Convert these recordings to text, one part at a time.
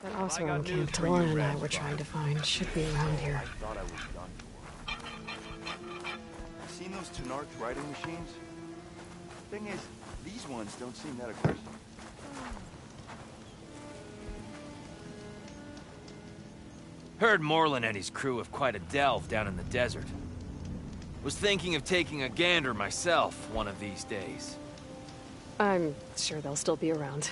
That Osram camp Talon and I were trying to find should be around here. I thought I was done for. Seen those Tenarch riding machines? Thing is, these ones don't seem that aggressive. Heard Moreland and his crew have quite a delve down in the desert. Was thinking of taking a gander myself one of these days. I'm sure they'll still be around.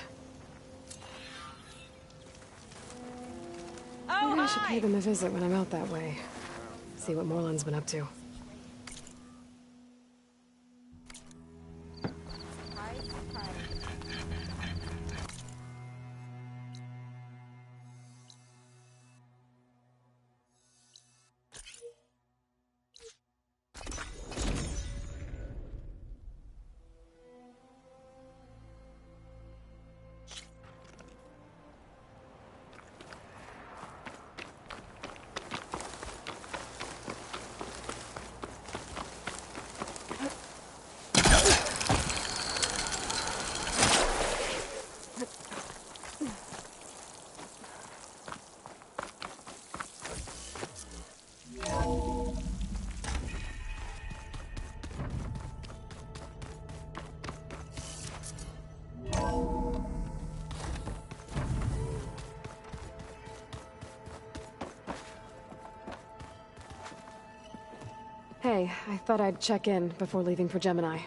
Maybe I should pay them a visit when I'm out that way. See what Moreland's been up to. Hey, I thought I'd check in before leaving for Gemini.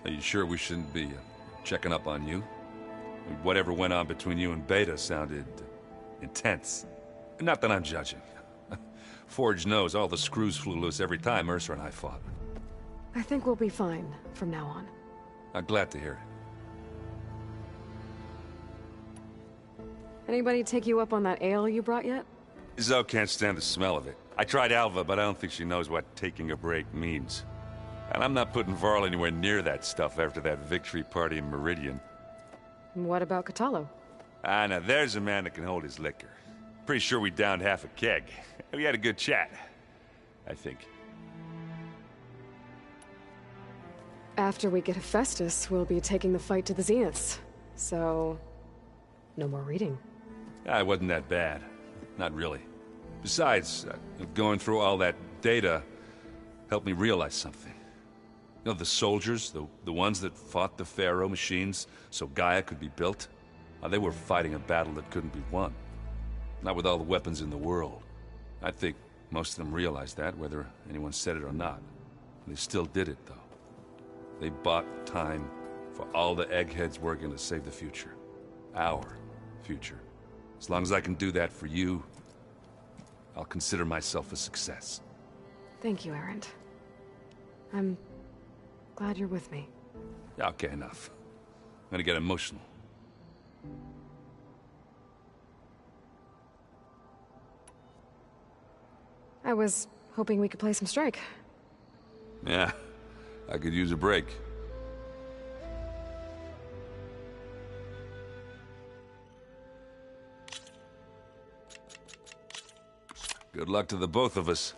Are you sure we shouldn't be checking up on you? Whatever went on between you and Beta sounded intense. Not that I'm judging. Forge knows all the screws flew loose every time Mercer and I fought. I think we'll be fine from now on. I'm glad to hear it. Anybody take you up on that ale you brought yet? Zoe can't stand the smell of it. I tried Alva, but I don't think she knows what taking a break means. And I'm not putting Varl anywhere near that stuff after that victory party in Meridian. What about Catalo? Ah, now there's a man that can hold his liquor. Pretty sure we downed half a keg. We had a good chat, I think. After we get Hephaestus, we'll be taking the fight to the Zeniths. So, no more reading. Ah, it wasn't that bad. Not really. Besides, going through all that data helped me realize something. You know, the soldiers, the ones that fought the Pharaoh machines so Gaia could be built, they were fighting a battle that couldn't be won. Not with all the weapons in the world. I think most of them realized that, whether anyone said it or not. They still did it, though. They bought time for all the eggheads working to save the future. Our future. As long as I can do that for you, I'll consider myself a success. Thank you, Erend. I'm glad you're with me. Okay, enough. I'm gonna get emotional. I was hoping we could play some Strike. Yeah, I could use a break. Good luck to the both of us.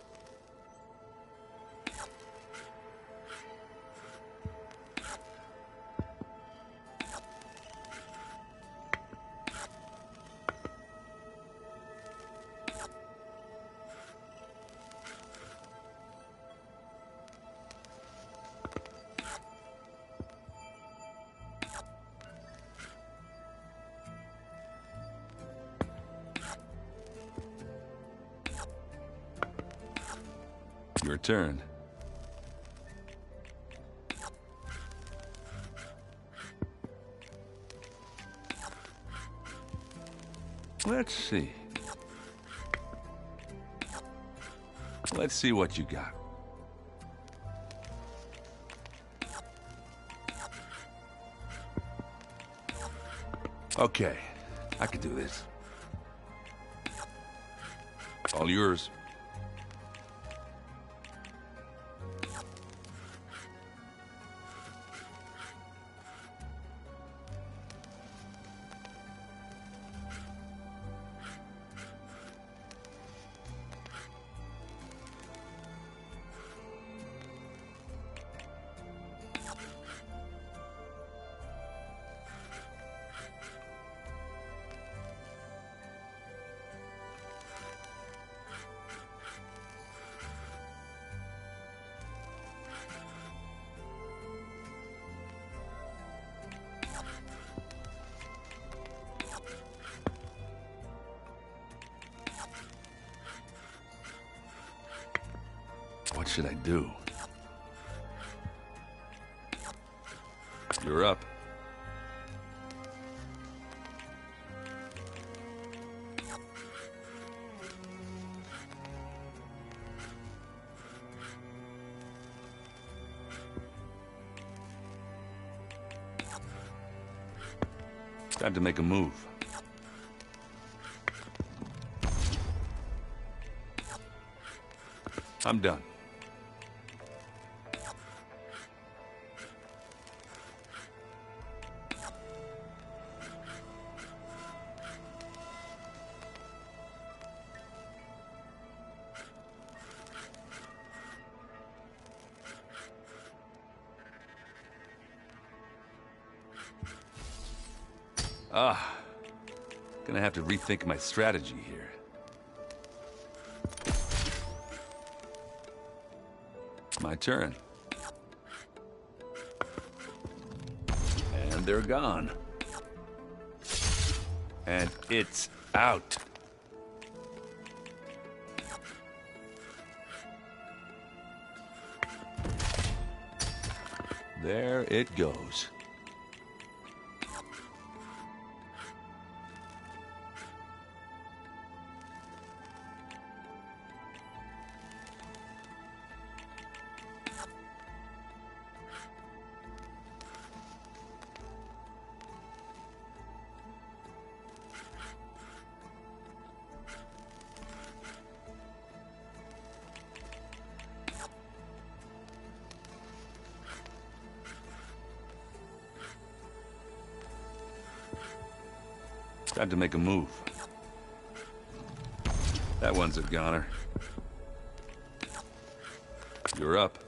Your turn. Let's see. Let's see what you got. Okay, I can do this. All yours. should I do? You're up. Time to make a move. I'm done. Gonna have to rethink my strategy here. My turn. And they're gone. And it's out. There it goes. Time to make a move. That one's a goner. You're up.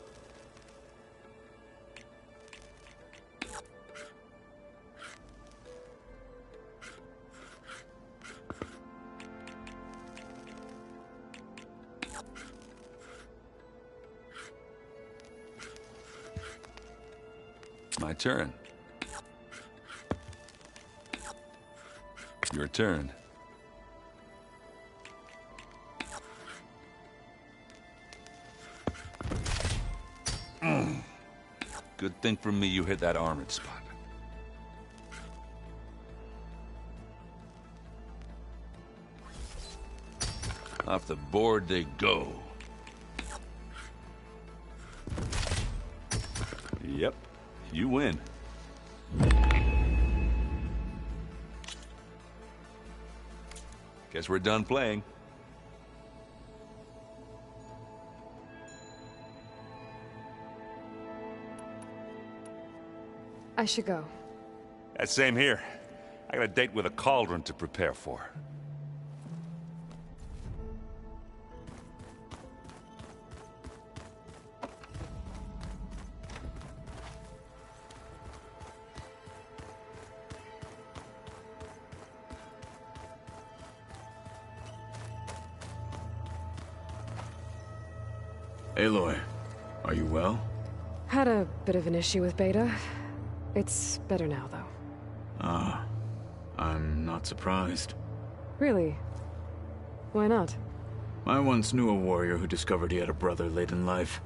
My turn. Your turn. Good thing for me you hit that armored spot. Off the board they go. Yep, you win. Guess we're done playing. I should go. Same here. I got a date with a cauldron to prepare for. Aloy, are you well? Had a bit of an issue with Beta. It's better now, though. Ah, I'm not surprised. Really? Why not? I once knew a warrior who discovered he had a brother late in life.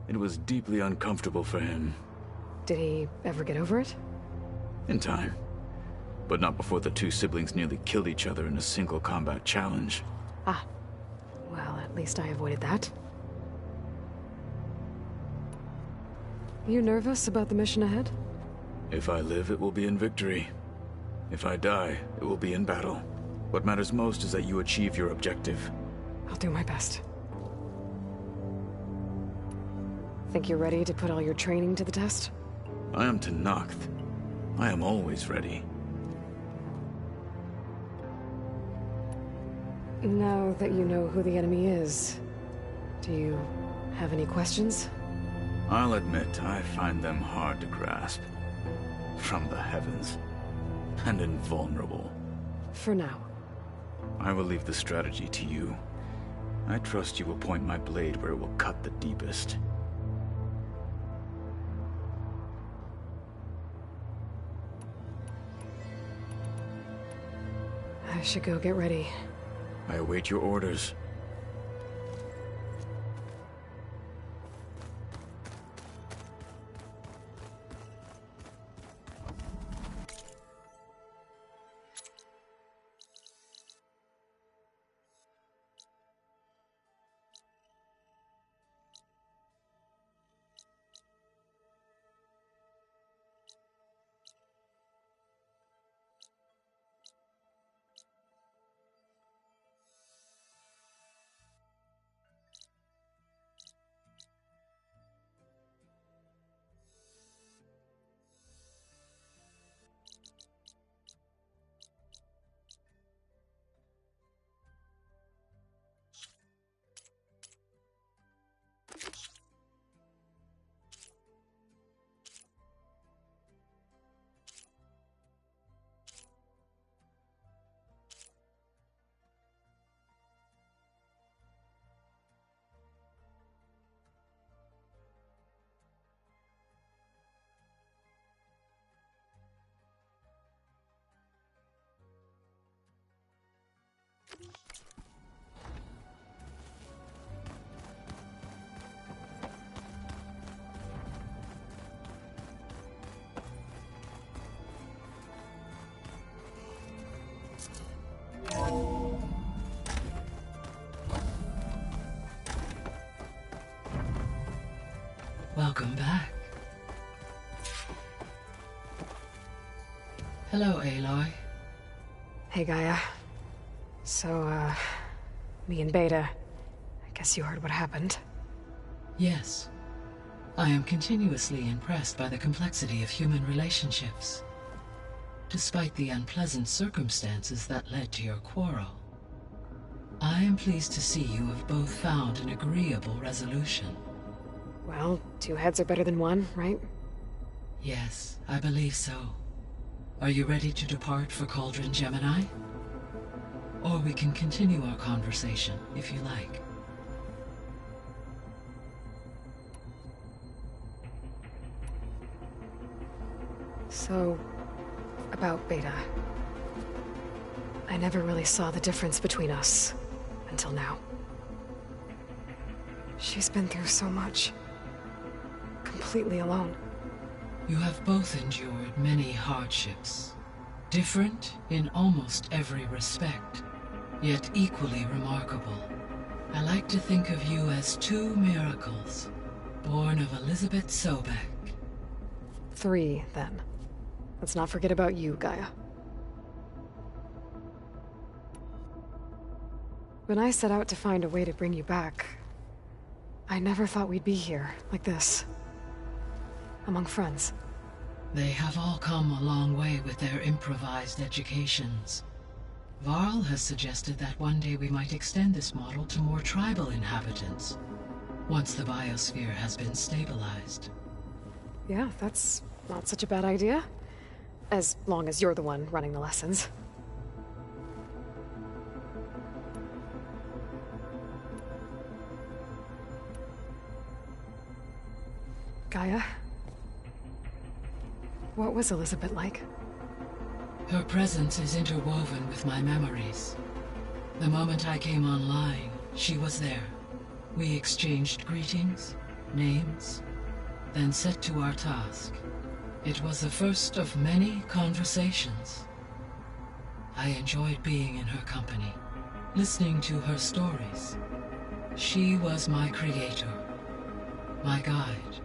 It was deeply uncomfortable for him. Did he ever get over it? In time. But not before the two siblings nearly killed each other in a single combat challenge. Ah. Well, at least I avoided that. You nervous about the mission ahead? If I live, it will be in victory. If I die, it will be in battle. What matters most is that you achieve your objective. I'll do my best. Think you're ready to put all your training to the test? I am Tenakth. I am always ready. Now that you know who the enemy is, do you have any questions? I'll admit, I find them hard to grasp. From the heavens. And invulnerable. For now. I will leave the strategy to you. I trust you will point my blade where it will cut the deepest. I should go get ready. I await your orders. Welcome back. Hello, Aloy. Hey, Gaia. So, me and Beta, I guess you heard what happened. Yes. I am continuously impressed by the complexity of human relationships. Despite the unpleasant circumstances that led to your quarrel, I am pleased to see you have both found an agreeable resolution. Well, two heads are better than one, right? Yes, I believe so. Are you ready to depart for Cauldron Gemini? Or we can continue our conversation, if you like. So, about Beta. I never really saw the difference between us, until now. She's been through so much. Completely alone. You have both endured many hardships. Different in almost every respect, yet equally remarkable. I like to think of you as two miracles, born of Elizabeth Sobek. 3, then. Let's not forget about you, Gaia. When I set out to find a way to bring you back, I never thought we'd be here, like this. Among friends. They have all come a long way with their improvised educations. Varl has suggested that one day we might extend this model to more tribal inhabitants, once the biosphere has been stabilized. Yeah, that's not such a bad idea. As long as you're the one running the lessons. Gaia? What was Elizabeth like? Her presence is interwoven with my memories. The moment I came online, she was there. We exchanged greetings, names, then set to our task. It was the first of many conversations. I enjoyed being in her company, listening to her stories. She was my creator, my guide.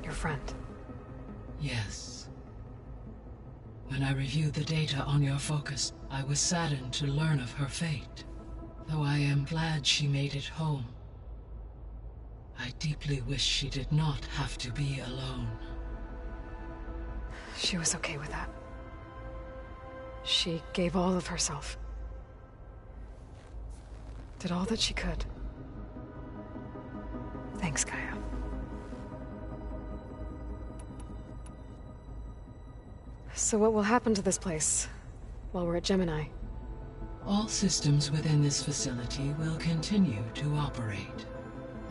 Your friend. Yes. When I reviewed the data on your focus, I was saddened to learn of her fate. Though I am glad she made it home. I deeply wish she did not have to be alone. She was okay with that. She gave all of herself. Did all that she could. Thanks, Gaia. So what will happen to this place while we're at Gemini? All systems within this facility will continue to operate.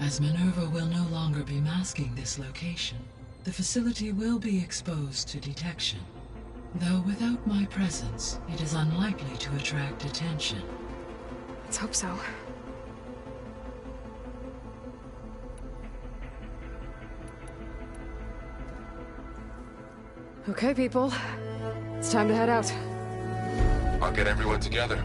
As Minerva will no longer be masking this location, the facility will be exposed to detection. Though without my presence, it is unlikely to attract attention. Let's hope so. Okay, people. It's time to head out. I'll get everyone together.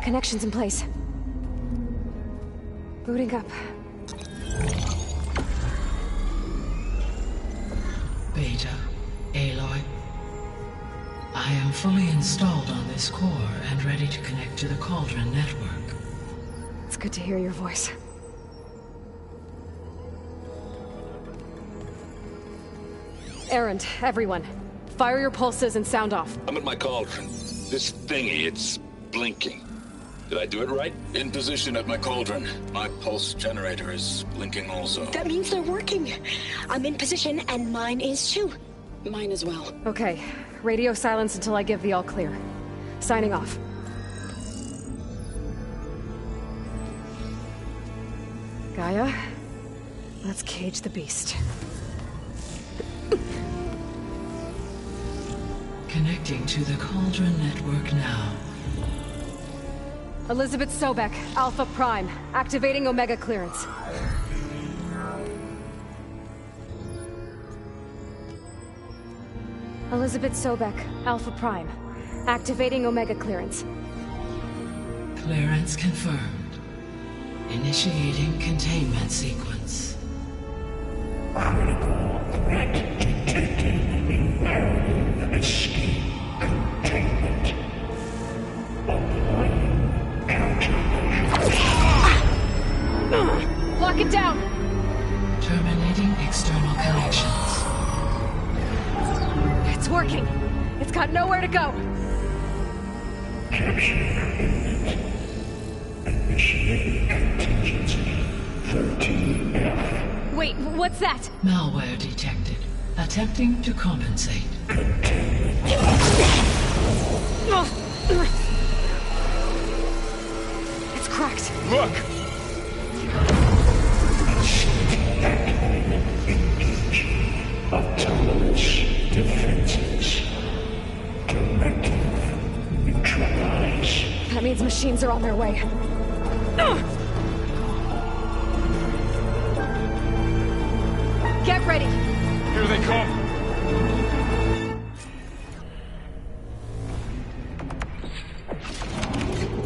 Connections in place. Booting up. Beta, Aloy. I am fully installed on this core and ready to connect to the Cauldron network. It's good to hear your voice. Errand, everyone. Fire your pulses and sound off. I'm at my cauldron. This thingy, it's blinking. Did I do it right? In position at my cauldron. My pulse generator is blinking also. That means they're working. I'm in position, and mine is too. Mine as well. Okay. Radio silence until I give the all clear. Signing off. Gaia, let's cage the beast. Connecting to the Cauldron network now. Elizabeth Sobek, Alpha Prime, activating Omega clearance. Elizabeth Sobek, Alpha Prime, activating Omega clearance. Clearance confirmed. Initiating containment sequence. Critical threat detected. Imperative escape containment. Applying countermeasures. Lock it down! Terminating external connections. It's working! It's got nowhere to go! Capture imminent. Initiating contingency 13F. Wait, what's that? Malware detected. Attempting to compensate. It's cracked. Look! Engage. Autonomous defenses. Directive. Neutralize. That means machines are on their way. Get ready! Here they come!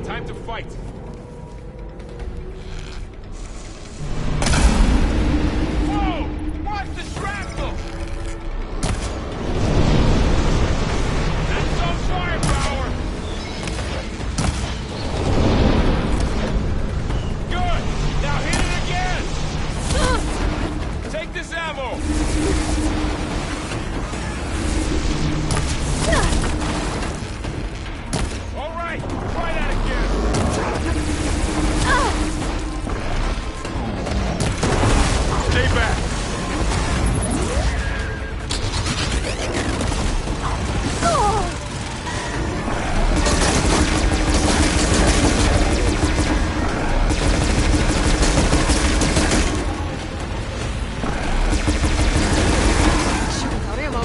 Time to fight! Whoa! Watch the shrapnel! That's some firepower! Good! Now hit it again! Take this ammo! All right, try that again. Stay back. Shooting out ammo.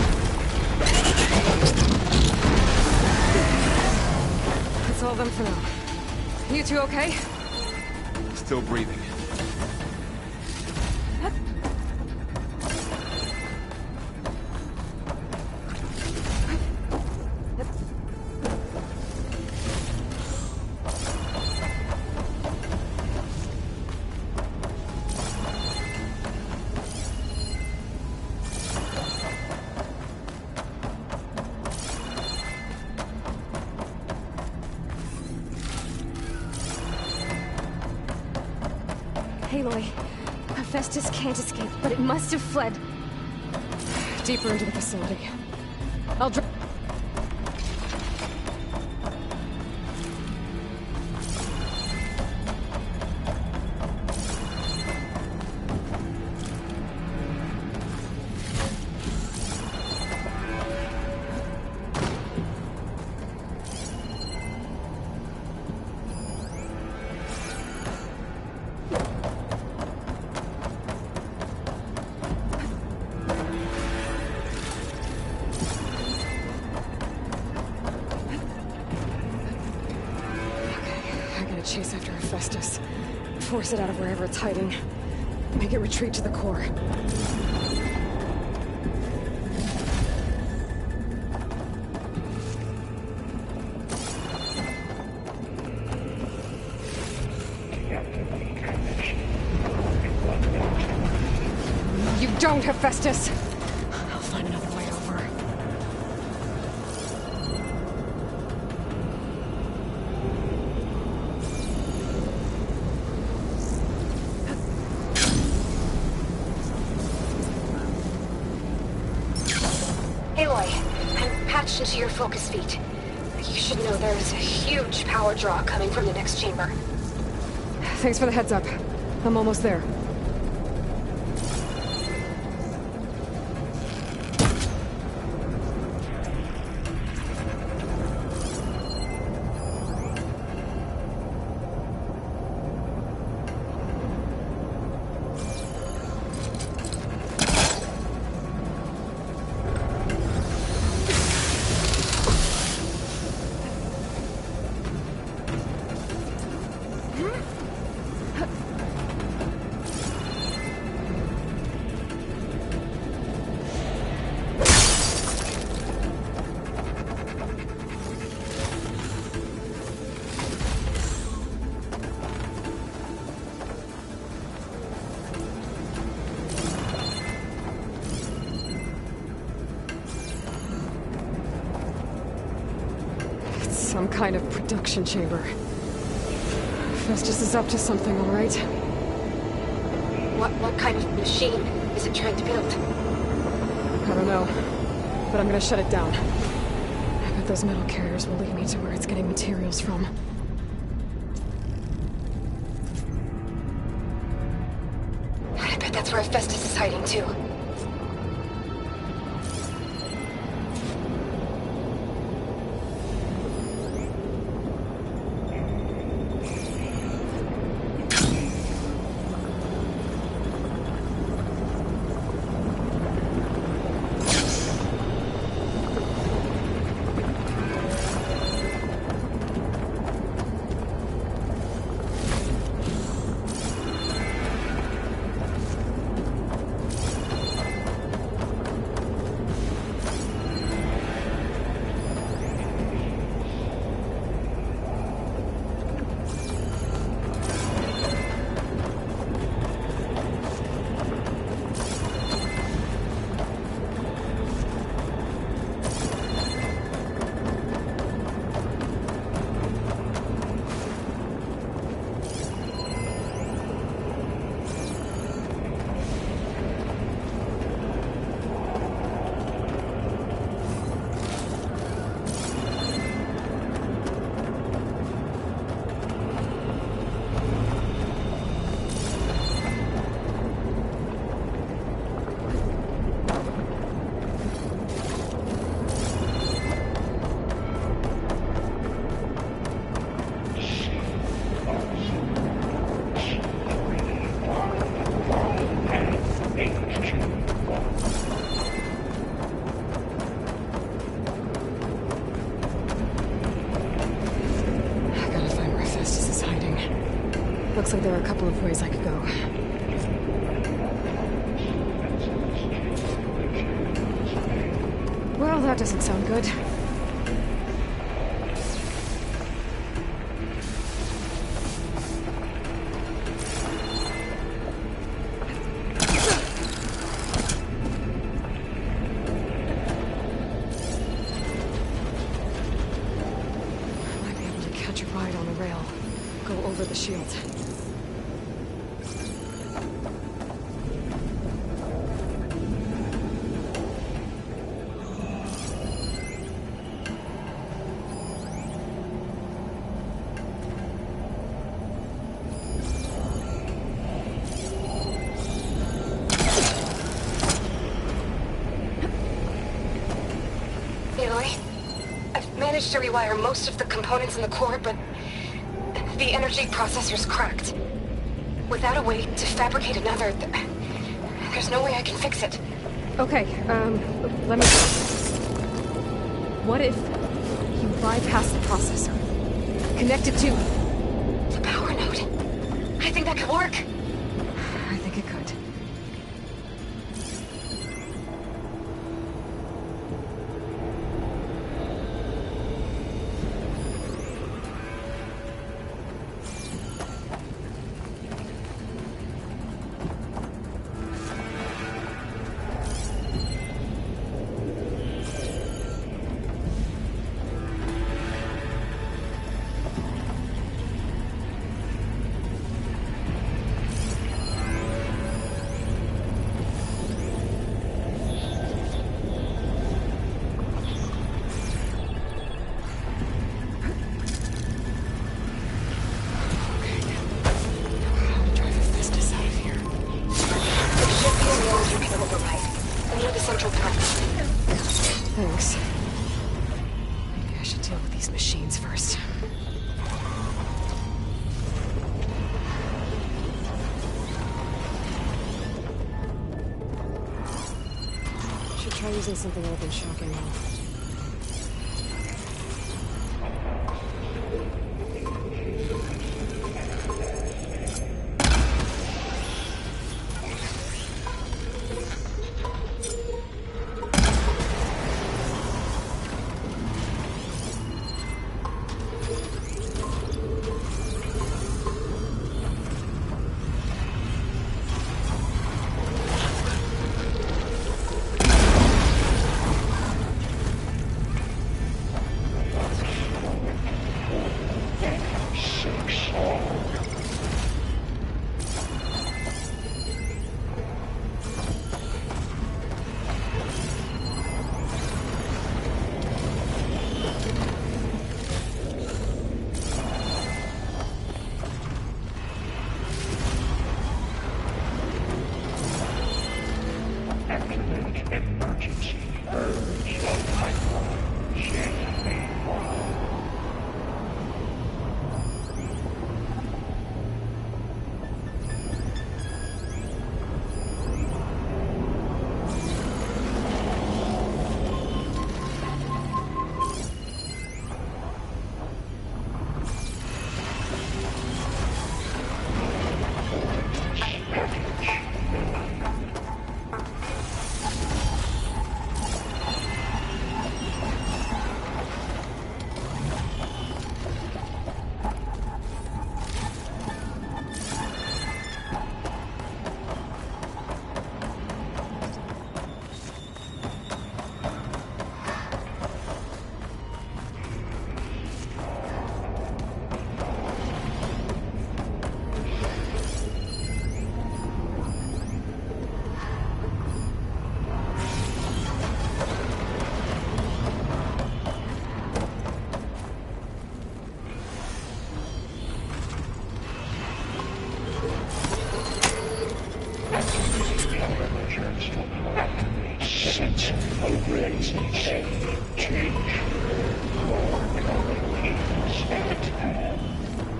That's all of them for now. You two okay? Still breathing. Aloy, Hephaestus can't escape, but it must have fled deeper into the facility. I'll drop. Chase after Hephaestus. Force it out of wherever it's hiding. Make it retreat to the core. You don't, Hephaestus! I'll find another Aloy, I'm patched into your focus feed. You should know there's a huge power draw coming from the next chamber. Thanks for the heads up. I'm almost there. Some kind of production chamber. Festus is up to something, all right? What kind of machine is it trying to build? I don't know, but I'm gonna shut it down. I bet those metal carriers will lead me to where it's getting materials from. I bet that's where Festus is hiding too. Looks like there are a couple of ways I could go. Well, that doesn't sound good. Might be able to catch a ride on the rail. Go over the shield. Aloy, I've managed to rewire most of the components in the core, but the energy processor's cracked. Without a way to fabricate another, there's no way I can fix it. Okay, let me... What if you bypass the processor? Connect it to... the power node. I think that could work. I think it could. Thanks. Maybe I should deal with these machines first. Should try using something other than shocking now.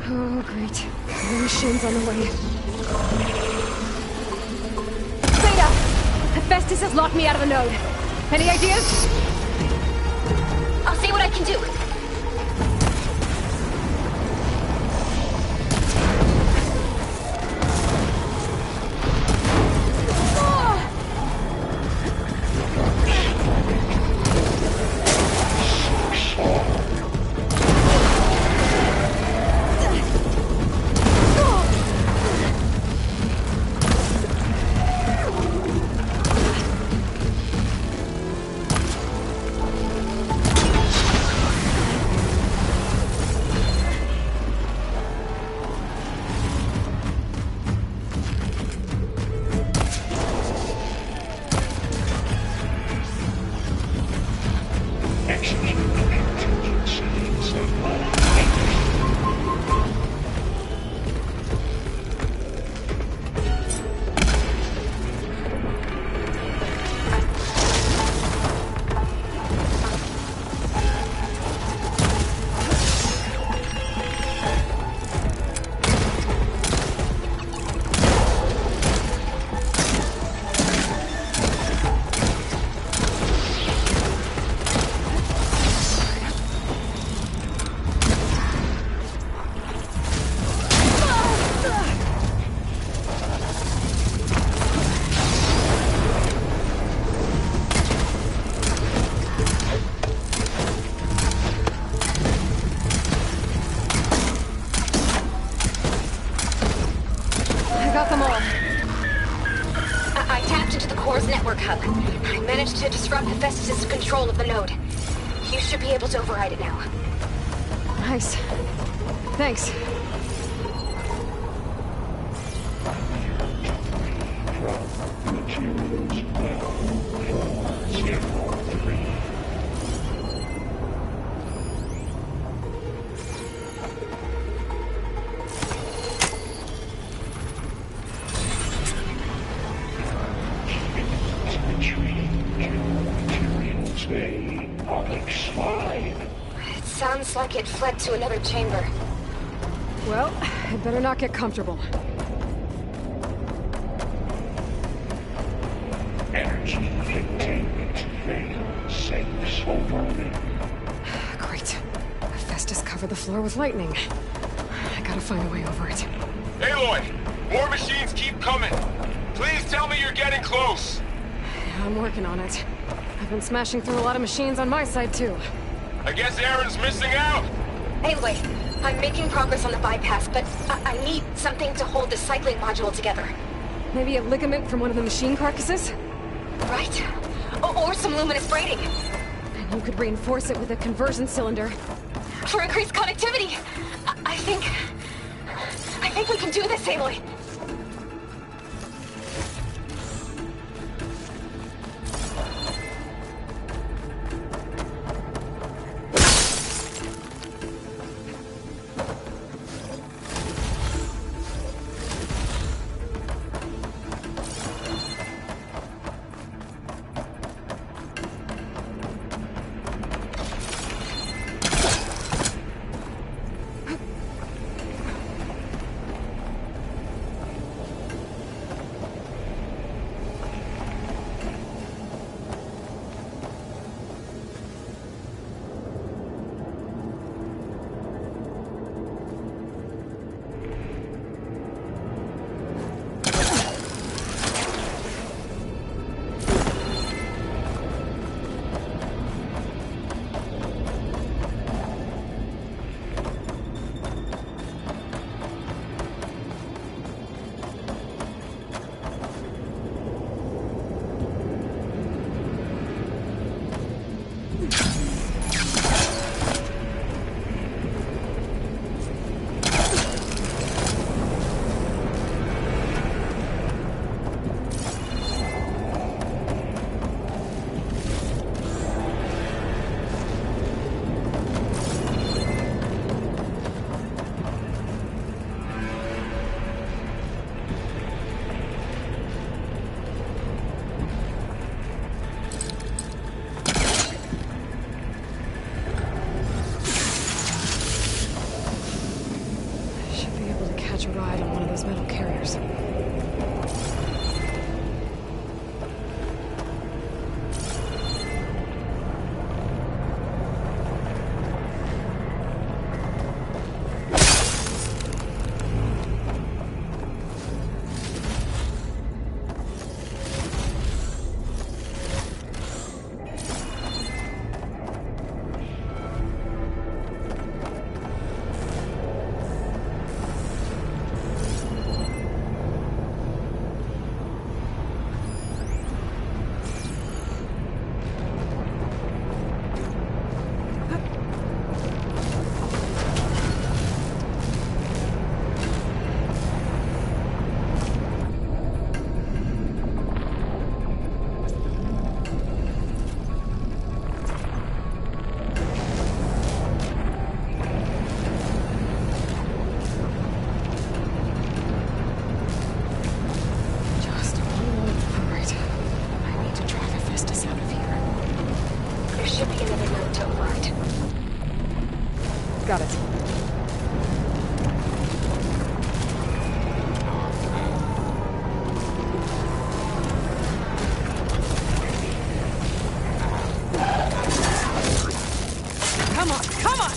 Oh, great. More machines on the way. Beta! Hephaestus has locked me out of the node. Any ideas? I'll see what I can do. I tapped into the core's network hub. I managed to disrupt Hephaestus' control of the node. You should be able to override it now. Nice. Thanks. say Ps5. It sounds like it fled to another chamber. Well, I better not get comfortable. Energy containment failed. Safe over me. Great. Festus covered the floor with lightning. I gotta find a way over it. Aloy! More machines keep coming! Please tell me you're getting close! Yeah, I'm working on it. I've been smashing through a lot of machines on my side, too. I guess Aaron's missing out! Anyway, I'm making progress on the bypass, but I need something to hold the cycling module together. Maybe a ligament from one of the machine carcasses? Right? Or some luminous braiding. And you could reinforce it with a conversion cylinder. For increased connectivity! I think we can do this, Aloy! Catch a ride on one of those metal carriers. Got it. Come on, come on!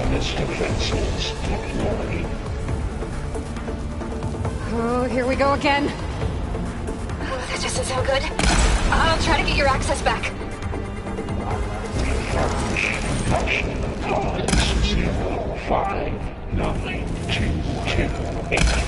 Ordnance defenses deployed. Oh, here we go again. Oh, that doesn't sound good. I'll try to get your access back. Action pods 059228.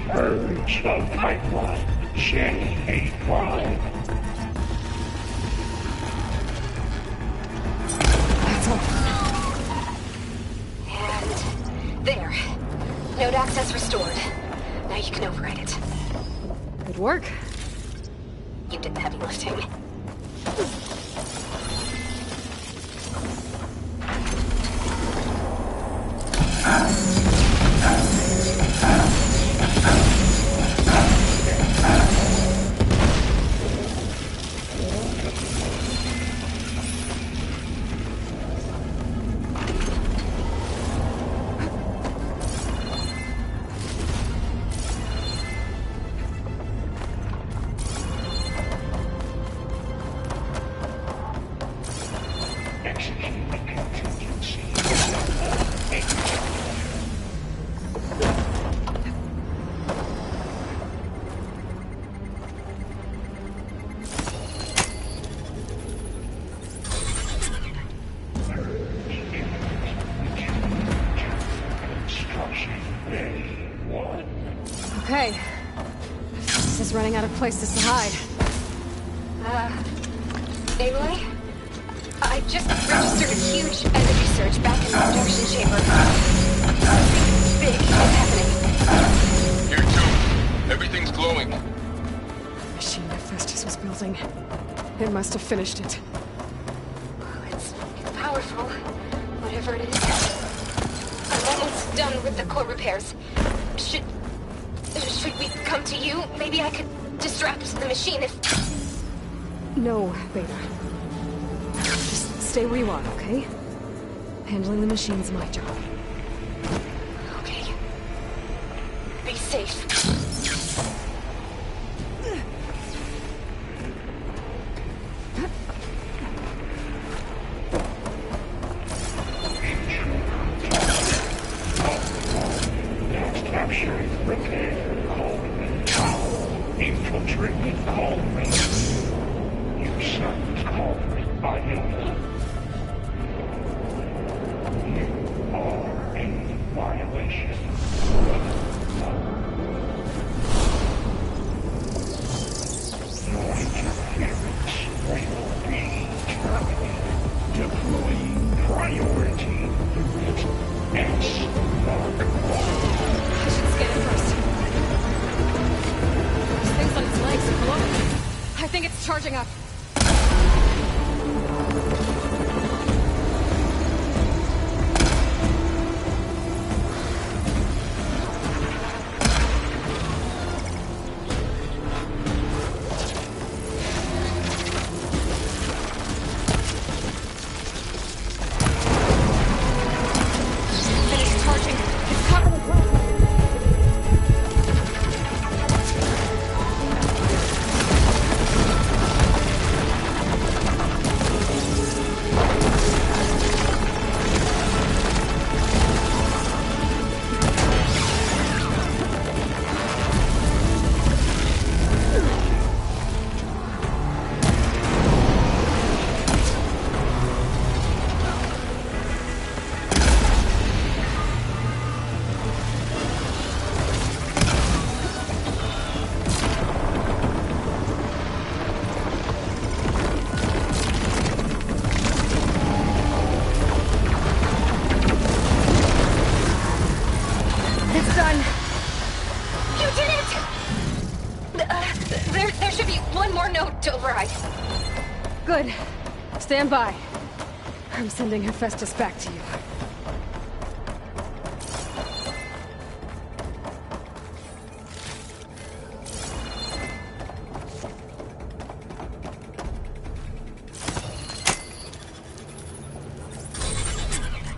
Purge of pipeline J85. And there. Node access restored. Now you can override it. Good work. You did the heavy lifting. Okay. This is running out of places to hide. Aloy? I just registered a huge energy surge back in the production chamber. Something big is happening. Here too. Everything's glowing. Machine Hephaestus was building. It must have finished it. It's powerful, whatever it is. I'm almost done with the core repairs. Should we come to you? Maybe I could distract the machine if... No, Beta. Just stay where you are, okay? Handling the machine's my job. Okay. Be safe. I think it's charging up. It's charging. It's covering the ground. It's done. You did it! There should be one more node to override. Good. Stand by. I'm sending Hephaestus back to you.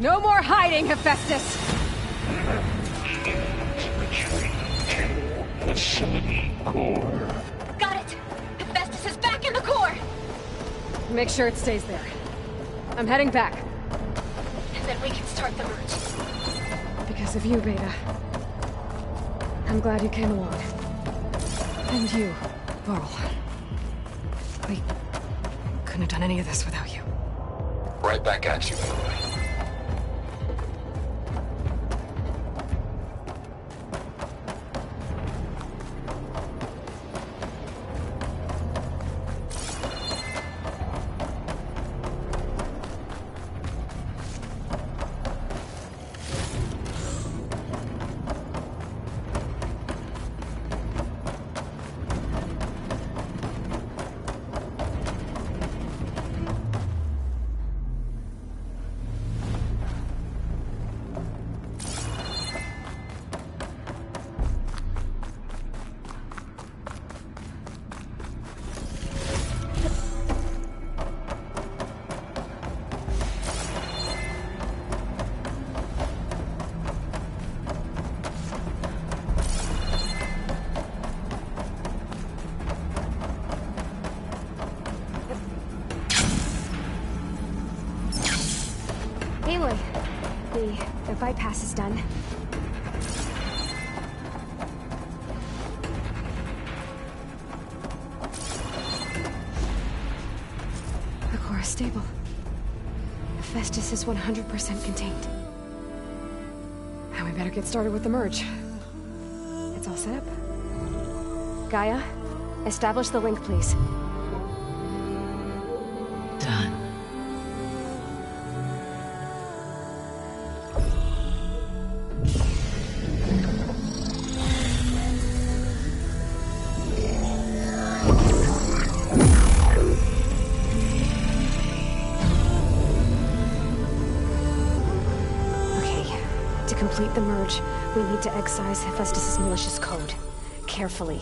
No more hiding, Hephaestus! Retreat to facility core. Got it! Hephaestus is back in the core! Make sure it stays there. I'm heading back. And then we can start the merge. Because of you, Beta. I'm glad you came along. And you, Varl. We couldn't have done any of this without you. Right back at you, Aloy. Aloy, the bypass is done. The core is stable. Hephaestus is 100% contained. Now we better get started with the merge. It's all set up. Gaia, establish the link, please. Done. To complete the merge, we need to excise Hephaestus' malicious code. Carefully.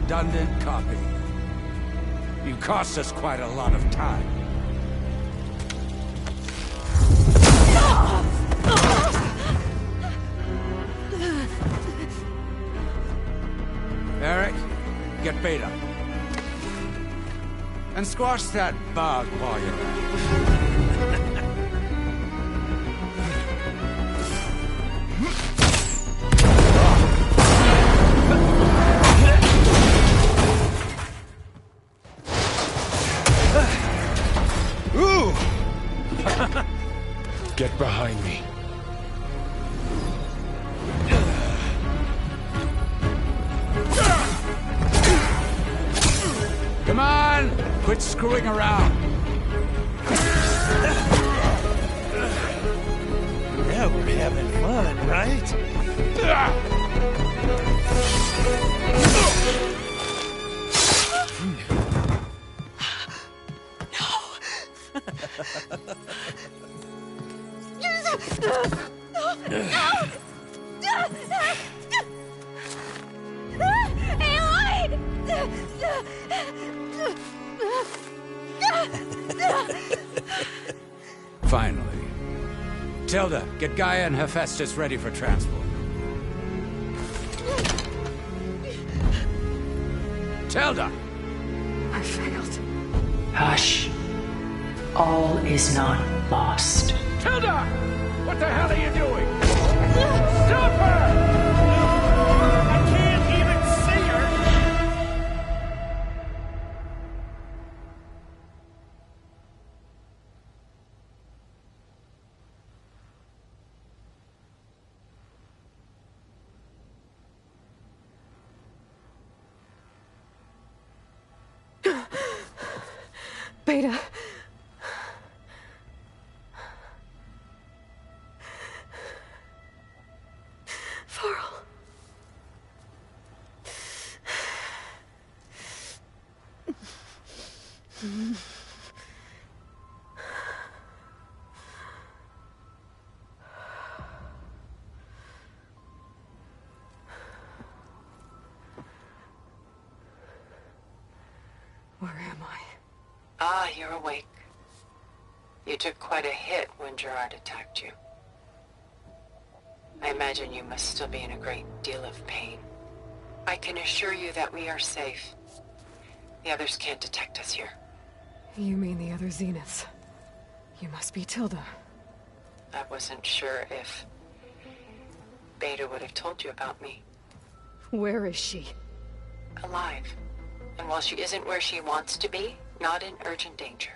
redundant copy. You cost us quite a lot of time. Eric, get Beta. And squash that bug while you're at it. Get behind me. Come on! Quit screwing around! Now we're having fun, right? Finally. Tilda, get Gaia and Hephaestus ready for transport. Tilda! I failed. Hush. All is not lost. Tilda! What the hell are you doing? Stop her! I can't even see her! Beta. Varl. Where am I? Ah, you're awake. You took quite a hit when Gerard attacked you. I imagine you must still be in a great deal of pain. I can assure you that we are safe. The others can't detect us here. You mean the other Zeniths? You must be Tilda. I wasn't sure if Beta would have told you about me. Where is she? Alive. And while she isn't where she wants to be, not in urgent danger.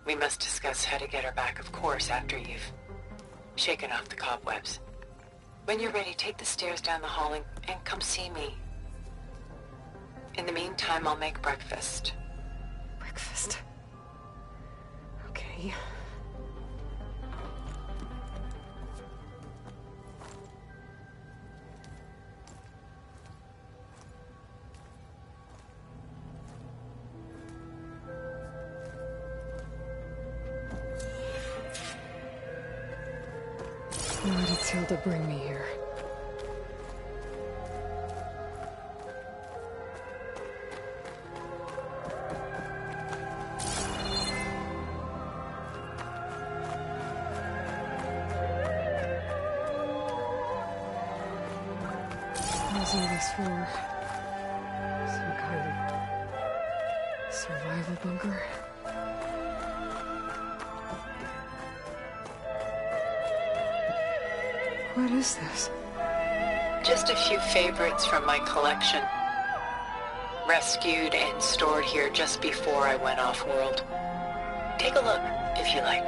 We must discuss how to get her back, of course, after you've shaken off the cobwebs. When you're ready, take the stairs down the hall and come see me. In the meantime, I'll make breakfast. Breakfast. Okay. Why did Tilda bring me here? What's all this for? Some kind of survival bunker? What is this? Just a few favorites from my collection. Rescued and stored here just before I went off-world. Take a look, if you like.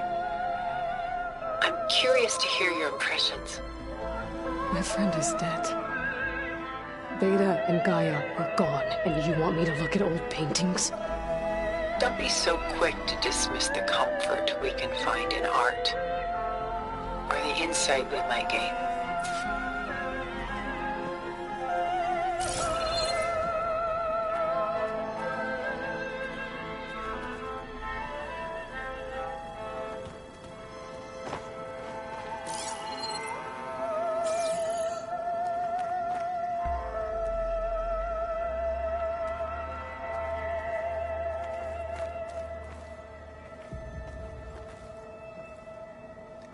I'm curious to hear your impressions. My friend is dead. Beta and Gaia are gone, and you want me to look at old paintings? Don't be so quick to dismiss the comfort we can find in art. Or the insight we might gain.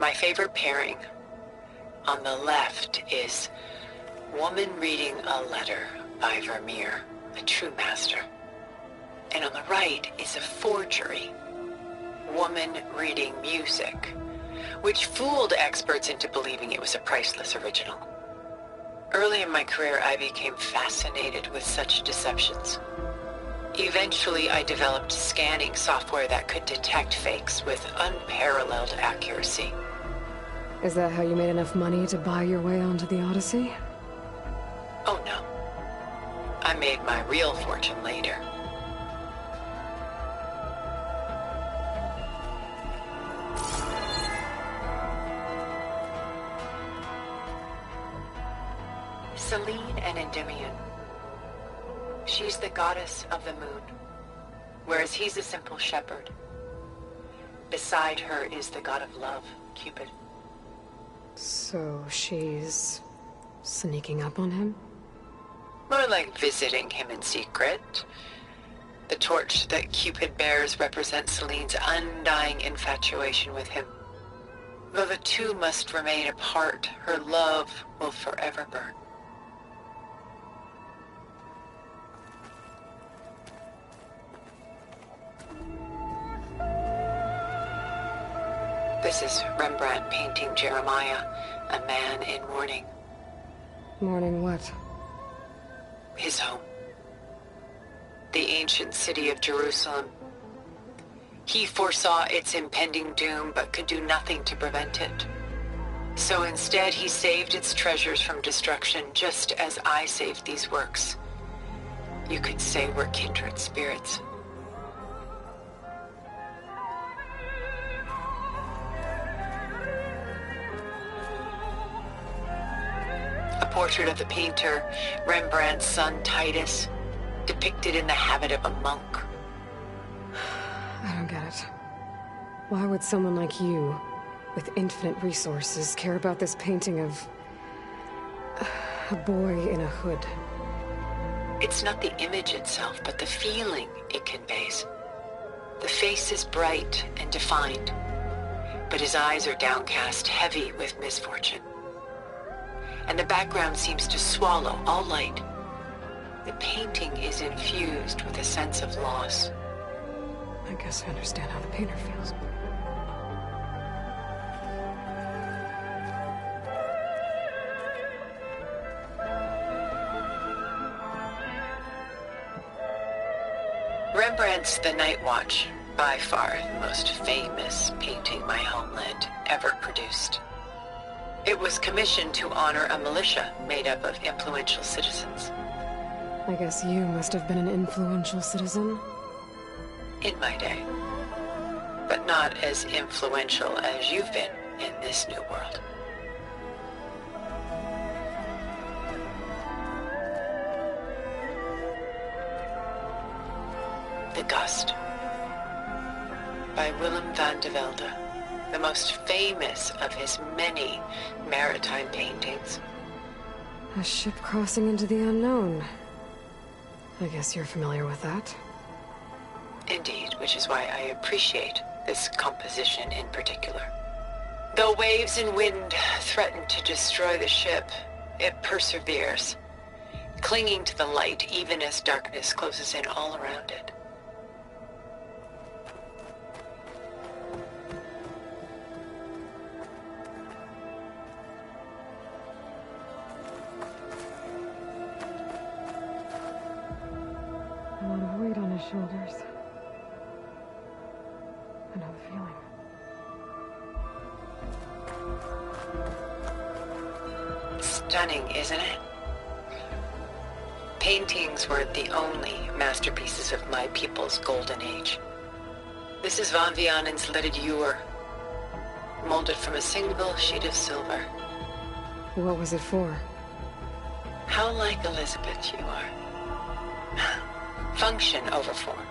My favorite pairing. On the left is woman reading a letter by Vermeer, a true master. And on the right is a forgery. Woman reading music, which fooled experts into believing it was a priceless original. Early in my career, I became fascinated with such deceptions. Eventually, I developed scanning software that could detect fakes with unparalleled accuracy. Is that how you made enough money to buy your way onto the Odyssey? Oh no. I made my real fortune later. Selene and Endymion. She's the goddess of the moon, whereas he's a simple shepherd. Beside her is the god of love, Cupid. So she's sneaking up on him? More like visiting him in secret. The torch that Cupid bears represents Selene's undying infatuation with him. Though the two must remain apart, her love will forever burn. This is Rembrandt painting Jeremiah, a man in mourning. Mourning what? His home. The ancient city of Jerusalem. He foresaw its impending doom, but could do nothing to prevent it. So instead, he saved its treasures from destruction, just as I saved these works. You could say we're kindred spirits. A portrait of the painter, Rembrandt's son Titus, depicted in the habit of a monk. I don't get it. Why would someone like you, with infinite resources, care about this painting of a boy in a hood? It's not the image itself, but the feeling it conveys. The face is bright and defined, but his eyes are downcast, heavy with misfortune. And the background seems to swallow all light. The painting is infused with a sense of loss. I guess I understand how the painter feels. Rembrandt's The Night Watch, by far the most famous painting my homeland ever produced. It was commissioned to honor a militia made up of influential citizens. I guess you must have been an influential citizen? In my day. But not as influential as you've been in this new world. The Gust, by Willem van de Velde, the most famous of his many maritime paintings. A ship crossing into the unknown. I guess you're familiar with that. Indeed, which is why I appreciate this composition in particular. Though waves and wind threaten to destroy the ship, it perseveres, clinging to the light even as darkness closes in all around it. A lot of weight on his shoulders. I know the feeling. Stunning, isn't it? Paintings were the only masterpieces of my people's golden age. This is Van Vianen's Leaded Ewer, molded from a single sheet of silver. What was it for? How like Elizabeth you are. Function over form.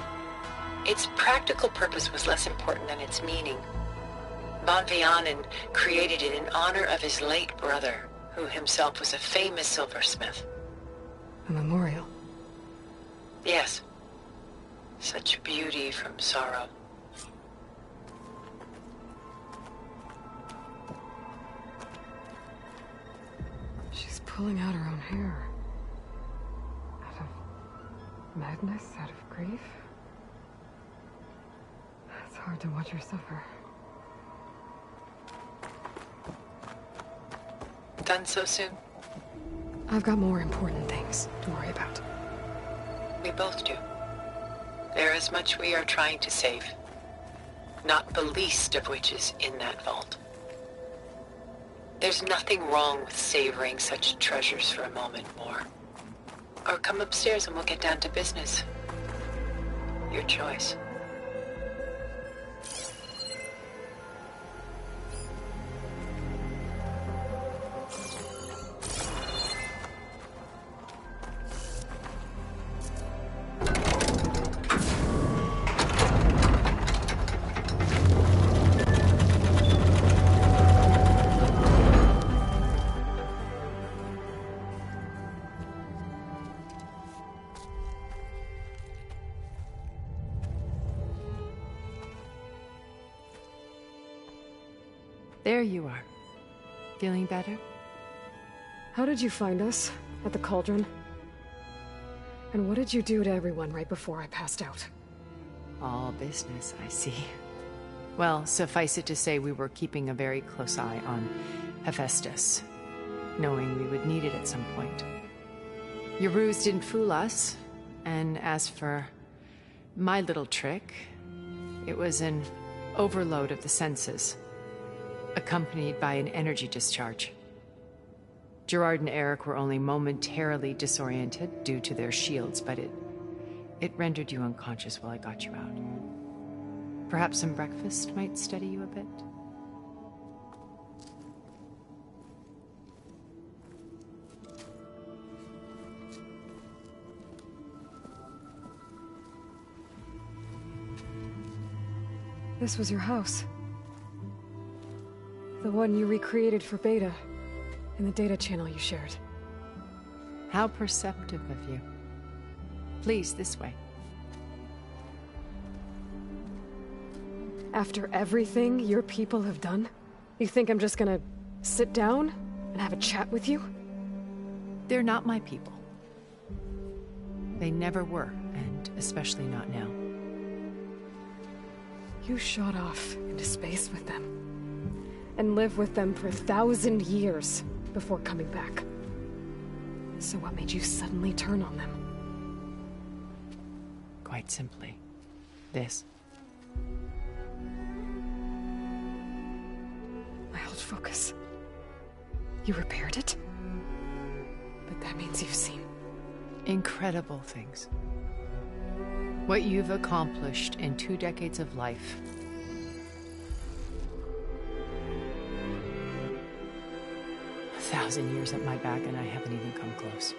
Its practical purpose was less important than its meaning. Van Vianen created it in honor of his late brother, who himself was a famous silversmith. A memorial? Yes. Such beauty from sorrow. pulling out her own hair. Out of madness, out of grief. It's hard to watch her suffer. Done so soon? I've got more important things to worry about. We both do. There is much we are trying to save. Not the least of which is in that vault. There's nothing wrong with savoring such treasures for a moment more. Or come upstairs and we'll get down to business. Your choice. There you are. Feeling better? How did you find us? At the cauldron? And what did you do to everyone right before I passed out? All business, I see. Well, suffice it to say we were keeping a very close eye on Hephaestus, knowing we would need it at some point. Your ruse didn't fool us, and as for my little trick, it was an overload of the senses, accompanied by an energy discharge. Gerard and Eric were only momentarily disoriented due to their shields, but it rendered you unconscious while I got you out. Perhaps some breakfast might steady you a bit? This was your house. The one you recreated for Beta, in the data channel you shared. How perceptive of you. Please, this way. After everything your people have done, you think I'm just gonna sit down and have a chat with you? They're not my people. They never were, and especially not now. You shot off into space with them. And lived with them for 1,000 years before coming back. So what made you suddenly turn on them? Quite simply, this. My old focus. You repaired it? But that means you've seen... incredible things. What you've accomplished in 2 decades of life. A 1,000 years at my back and I haven't even come close.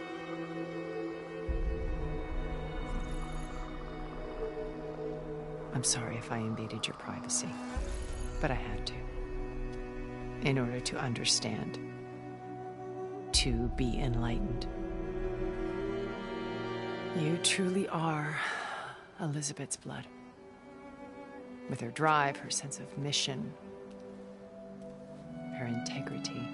I'm sorry if I invaded your privacy, but I had to. In order to understand. To be enlightened. You truly are Elizabeth's blood. With her drive, her sense of mission, her integrity.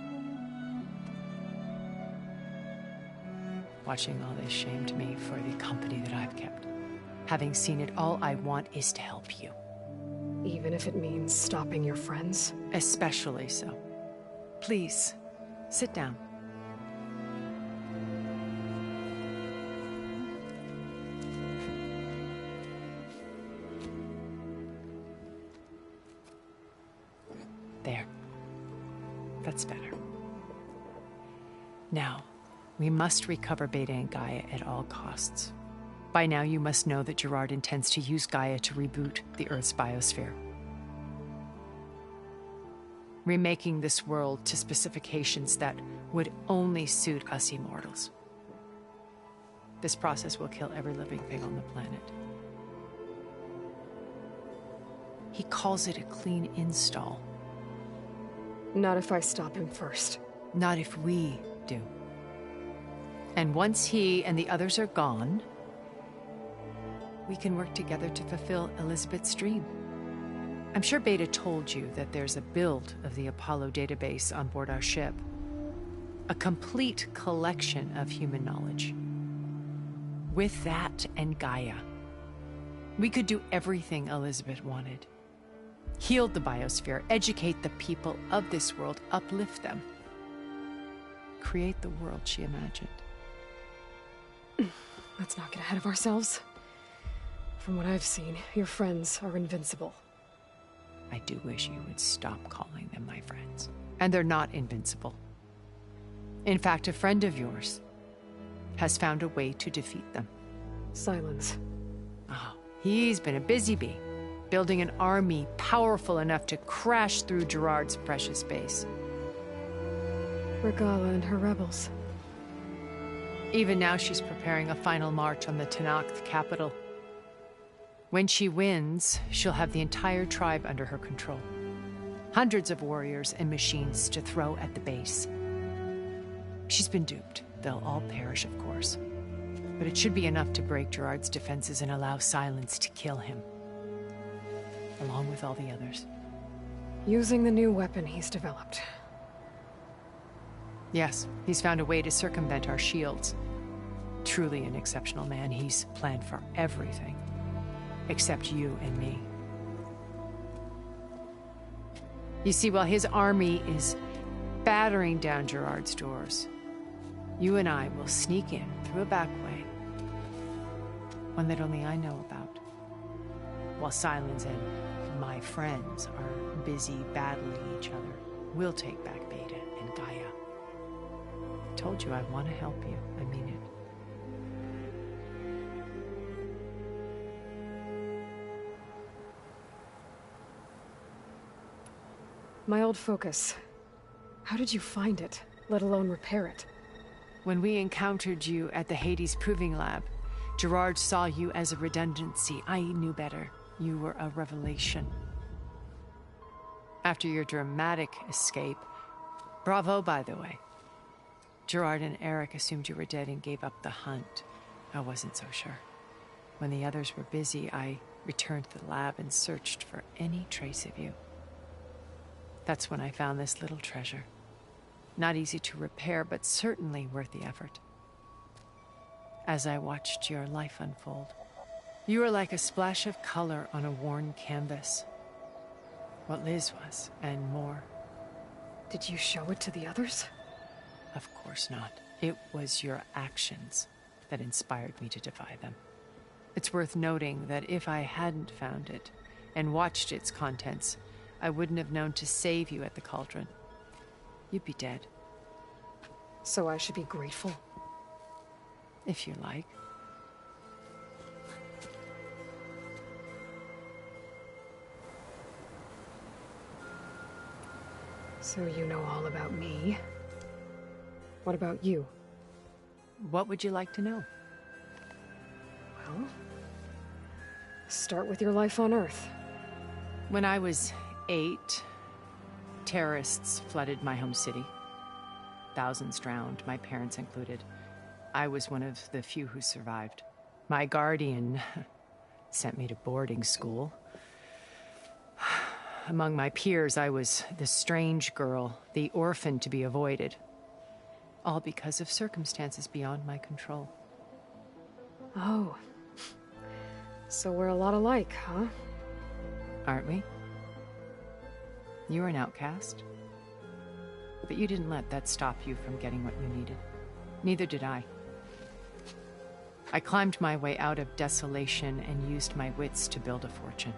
Watching all this shamed me for the company that I've kept. Having seen it, all I want is to help you. Even if it means stopping your friends? Especially so. Please, sit down. There. That's better. Now, we must recover Beta and Gaia at all costs. By now, you must know that Gerard intends to use Gaia to reboot the Earth's biosphere. Remaking this world to specifications that would only suit us immortals. This process will kill every living thing on the planet. He calls it a clean install. Not if I stop him first. Not if we do. And once he and the others are gone, we can work together to fulfill Elizabeth's dream. I'm sure Beta told you that there's a build of the Apollo database on board our ship. A complete collection of human knowledge. With that and Gaia, we could do everything Elizabeth wanted. Heal the biosphere, educate the people of this world, uplift them. Create the world she imagined. Let's not get ahead of ourselves. From what I've seen, your friends are invincible. I do wish you would stop calling them my friends. And they're not invincible. In fact, a friend of yours has found a way to defeat them. Silence. Oh, he's been a busy bee, building an army powerful enough to crash through Gerard's precious base. Regala and her rebels. Even now she's preparing a final march on the Tenakth capital. When she wins, she'll have the entire tribe under her control. Hundreds of warriors and machines to throw at the base. She's been duped. They'll all perish, of course. But it should be enough to break Gerard's defenses and allow Silence to kill him. Along with all the others. Using the new weapon he's developed. Yes, he's found a way to circumvent our shields. Truly an exceptional man. He's planned for everything. Except you and me. You see, while his army is battering down Gerard's doors, you and I will sneak in through a back way. One that only I know about. While Silence and my friends are busy battling each other, we'll take back Beta and Gaia. I told you I want to help you. I mean it. My old focus. How did you find it, let alone repair it? When we encountered you at the Hades Proving Lab, Gerard saw you as a redundancy. I knew better. You were a revelation. After your dramatic escape, bravo, by the way. Gerard and Eric assumed you were dead and gave up the hunt. I wasn't so sure. When the others were busy, I returned to the lab and searched for any trace of you. That's when I found this little treasure. Not easy to repair, but certainly worth the effort. As I watched your life unfold, you were like a splash of color on a worn canvas. What Liz was, and more. Did you show it to the others? Of course not. It was your actions that inspired me to defy them. It's worth noting that if I hadn't found it and watched its contents, I wouldn't have known to save you at the cauldron. You'd be dead. So I should be grateful? If you like. So you know all about me. What about you? What would you like to know? Well, start with your life on Earth. When I was 8, terrorists flooded my home city. Thousands drowned, my parents included. I was one of the few who survived. My guardian sent me to boarding school. Among my peers, I was the strange girl, the orphan to be avoided. All because of circumstances beyond my control. Oh. So we're a lot alike, huh? Aren't we? You were an outcast. But you didn't let that stop you from getting what you needed. Neither did I. I climbed my way out of desolation and used my wits to build a fortune.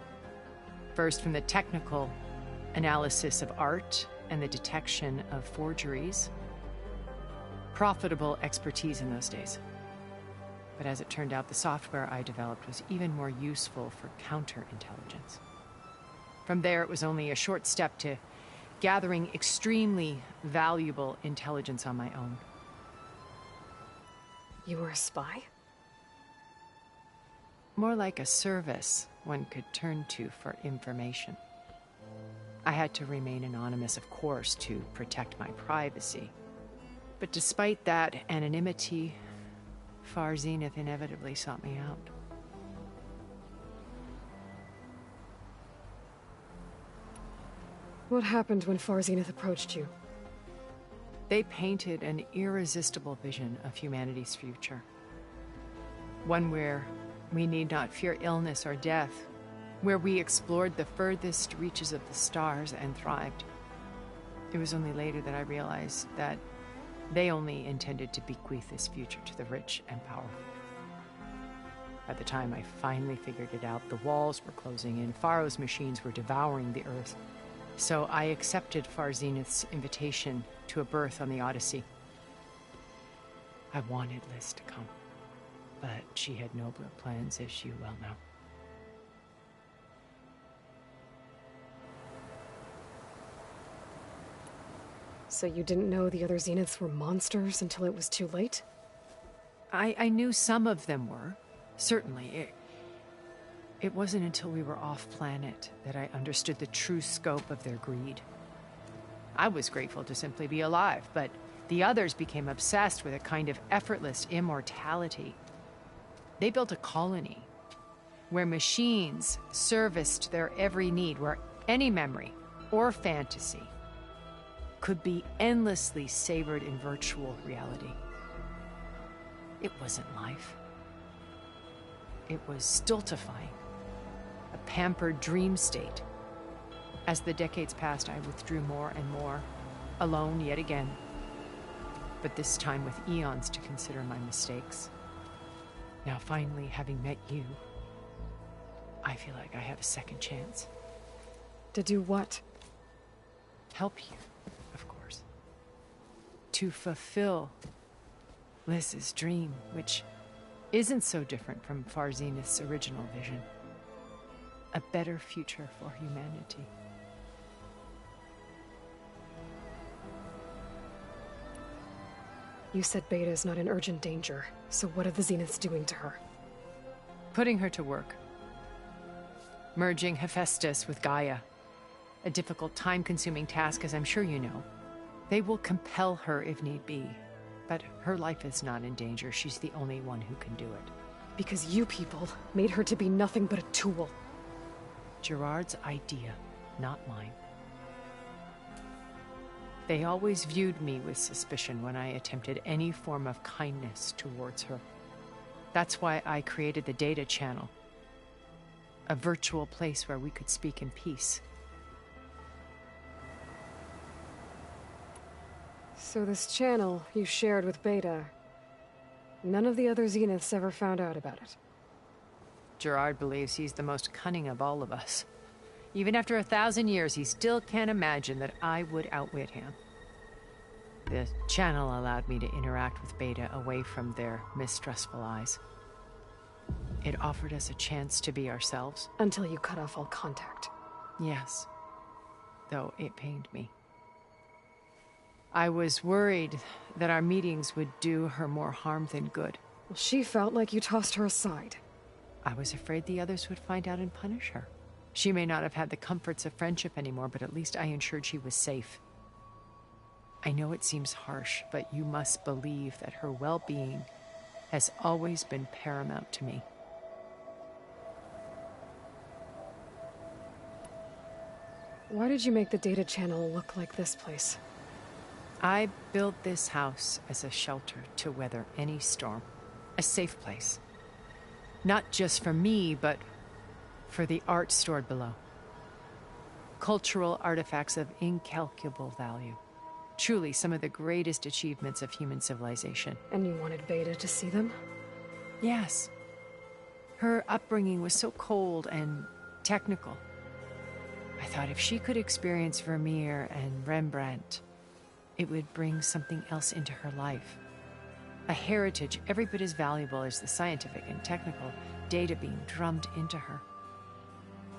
First from the technical analysis of art and the detection of forgeries. Profitable expertise in those days. But as it turned out, the software I developed was even more useful for counterintelligence. From there, it was only a short step to gathering extremely valuable intelligence on my own. You were a spy? More like a service one could turn to for information. I had to remain anonymous, of course, to protect my privacy. But despite that anonymity, Far Zenith inevitably sought me out. What happened when Far Zenith approached you? They painted an irresistible vision of humanity's future. One where we need not fear illness or death, where we explored the furthest reaches of the stars and thrived. It was only later that I realized that they only intended to bequeath this future to the rich and powerful. By the time I finally figured it out, the walls were closing in, Pharaoh's machines were devouring the Earth. So I accepted Far Zenith's invitation to a berth on the Odyssey. I wanted Liz to come, but she had nobler plans, as you well know. So you didn't know the other Zeniths were monsters until it was too late? I knew some of them were. Certainly. It wasn't until we were off-planet that I understood the true scope of their greed. I was grateful to simply be alive, but the others became obsessed with a kind of effortless immortality. They built a colony where machines serviced their every need, where any memory or fantasy could be endlessly savored in virtual reality. It wasn't life. It was stultifying, a pampered dream state. As the decades passed, I withdrew more and more, alone yet again, but this time with eons to consider my mistakes. Now finally, having met you, I feel like I have a second chance. To do what? Help you, of course. To fulfill Liz's dream, which isn't so different from Far Zenith's original vision. A better future for humanity. You said Beta is not in urgent danger, so what are the Zeniths doing to her? Putting her to work. Merging Hephaestus with Gaia. A difficult, time-consuming task, as I'm sure you know. They will compel her if need be. But her life is not in danger. She's the only one who can do it. Because you people made her to be nothing but a tool. Gerard's idea, not mine. They always viewed me with suspicion when I attempted any form of kindness towards her. That's why I created the data channel. A virtual place where we could speak in peace. So this channel you shared with Beta, none of the other Zeniths ever found out about it? Gerard believes he's the most cunning of all of us. Even after 1,000 years, he still can't imagine that I would outwit him. The channel allowed me to interact with Beta away from their mistrustful eyes. It offered us a chance to be ourselves. Until you cut off all contact. Yes. Though it pained me. I was worried that our meetings would do her more harm than good. Well, she felt like you tossed her aside. I was afraid the others would find out and punish her. She may not have had the comforts of friendship anymore, but at least I ensured she was safe. I know it seems harsh, but you must believe that her well-being has always been paramount to me. Why did you make the data channel look like this place? I built this house as a shelter to weather any storm. A safe place. Not just for me, but for the art stored below. Cultural artifacts of incalculable value. Truly some of the greatest achievements of human civilization. And you wanted Beta to see them? Yes. Her upbringing was so cold and technical. I thought if she could experience Vermeer and Rembrandt, it would bring something else into her life. A heritage every bit as valuable as the scientific and technical data being drummed into her.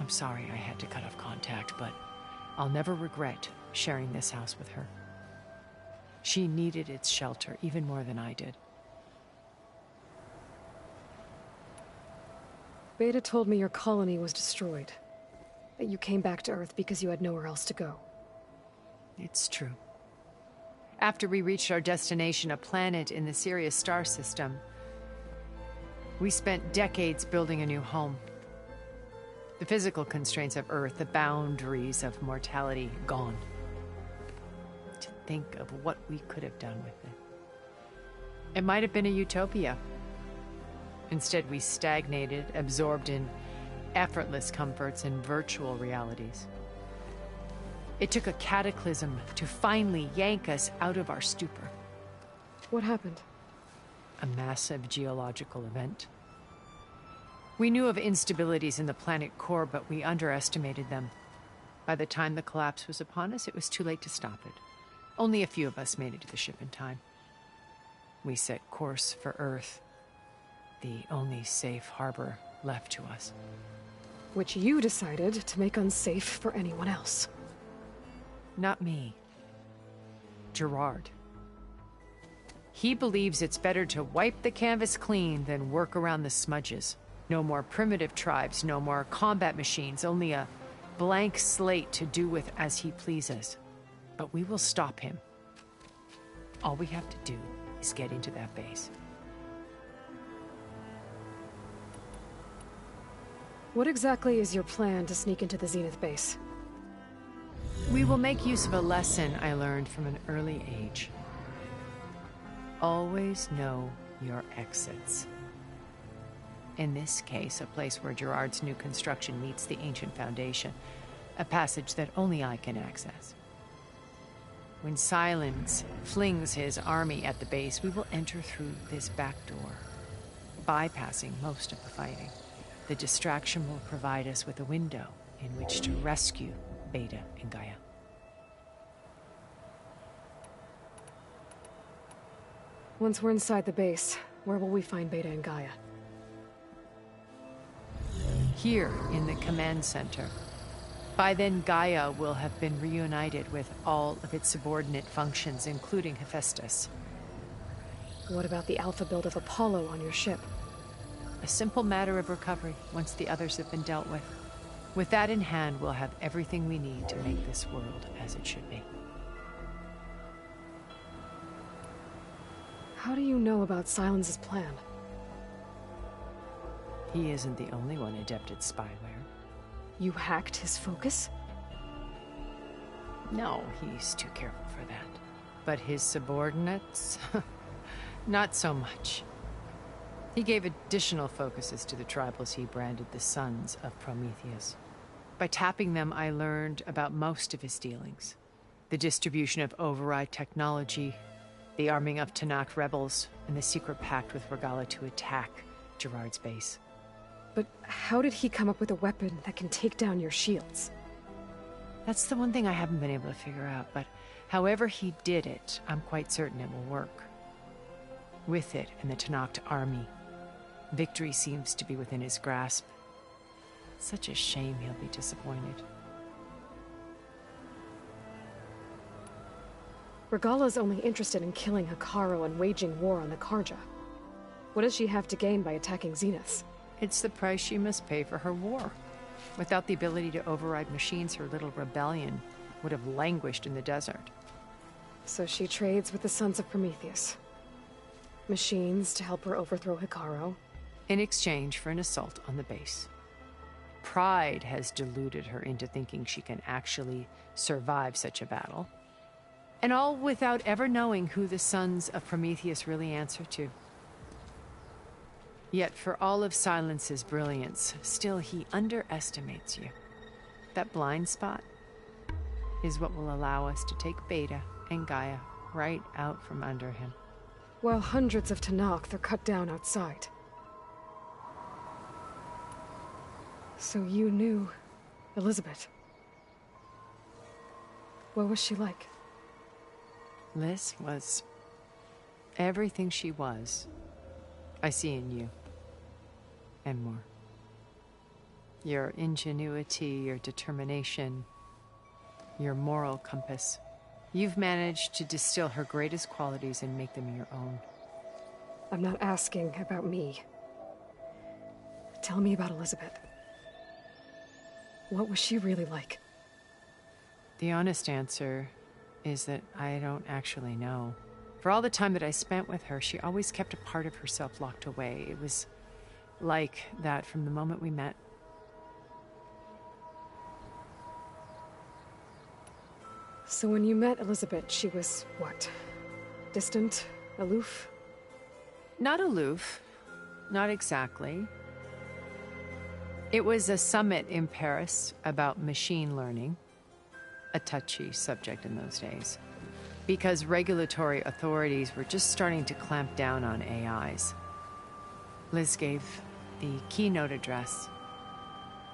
I'm sorry I had to cut off contact, but I'll never regret sharing this house with her. She needed its shelter even more than I did. Beta told me your colony was destroyed. That you came back to Earth because you had nowhere else to go. It's true. After we reached our destination, a planet in the Sirius star system, we spent decades building a new home. The physical constraints of Earth, the boundaries of mortality, gone. think of what we could have done with it. It might have been a utopia. Instead, we stagnated, absorbed in effortless comforts and virtual realities. It took a cataclysm to finally yank us out of our stupor. What happened? A massive geological event. We knew of instabilities in the planet core, but we underestimated them. By the time the collapse was upon us, it was too late to stop it. Only a few of us made it to the ship in time. We set course for Earth, the only safe harbor left to us. Which you decided to make unsafe for anyone else. Not me. Gerard. He believes it's better to wipe the canvas clean than work around the smudges. No more primitive tribes, no more combat machines, only a blank slate to do with as he pleases. But we will stop him. All we have to do is get into that base. What exactly is your plan to sneak into the Zenith base? We will make use of a lesson I learned from an early age. Always know your exits. In this case, a place where Gerard's new construction meets the ancient foundation, a passage that only I can access. When Silence flings his army at the base, we will enter through this back door, bypassing most of the fighting. The distraction will provide us with a window in which to rescue Beta and Gaia. Once we're inside the base, where will we find Beta and Gaia? Here in the command center. By then, Gaia will have been reunited with all of its subordinate functions, including Hephaestus. What about the alpha build of Apollo on your ship? A simple matter of recovery once the others have been dealt with. With that in hand, we'll have everything we need to make this world as it should be. How do you know about Silence's plan? He isn't the only one adept at spyware. You hacked his focus? No, he's too careful for that. But his subordinates? Not so much. He gave additional focuses to the tribals he branded the Sons of Prometheus. By tapping them, I learned about most of his dealings. The distribution of override technology, the arming of Tanakh rebels, and the secret pact with Regala to attack Gerard's base. But how did he come up with a weapon that can take down your shields? That's the one thing I haven't been able to figure out, but however he did it, I'm quite certain it will work. With it and the Tanakh army, victory seems to be within his grasp. Such a shame he'll be disappointed. Regala's only interested in killing Hekarro and waging war on the Karja. What does she have to gain by attacking Zenith? It's the price she must pay for her war. Without the ability to override machines, her little rebellion would have languished in the desert. So she trades with the Sons of Prometheus. Machines to help her overthrow Hekarro. In exchange for an assault on the base. Pride has deluded her into thinking she can actually survive such a battle. And all without ever knowing who the Sons of Prometheus really answer to. Yet for all of Silence's brilliance, still he underestimates you. That blind spot is what will allow us to take Beta and Gaia right out from under him. While hundreds of Tanakh are cut down outside. So you knew Elizabeth. What was she like? Liz was everything she was. I see in you. And more. Your ingenuity, your determination, your moral compass. You've managed to distill her greatest qualities and make them your own. I'm not asking about me. Tell me about Elizabeth. What was she really like? The honest answer is that I don't actually know. For all the time that I spent with her, she always kept a part of herself locked away. It was like that from the moment we met. So when you met Elizabeth, she was what? Distant? Aloof? Not aloof. Not exactly. It was a summit in Paris about machine learning, a touchy subject in those days, because regulatory authorities were just starting to clamp down on AIs. Liz gave the keynote address.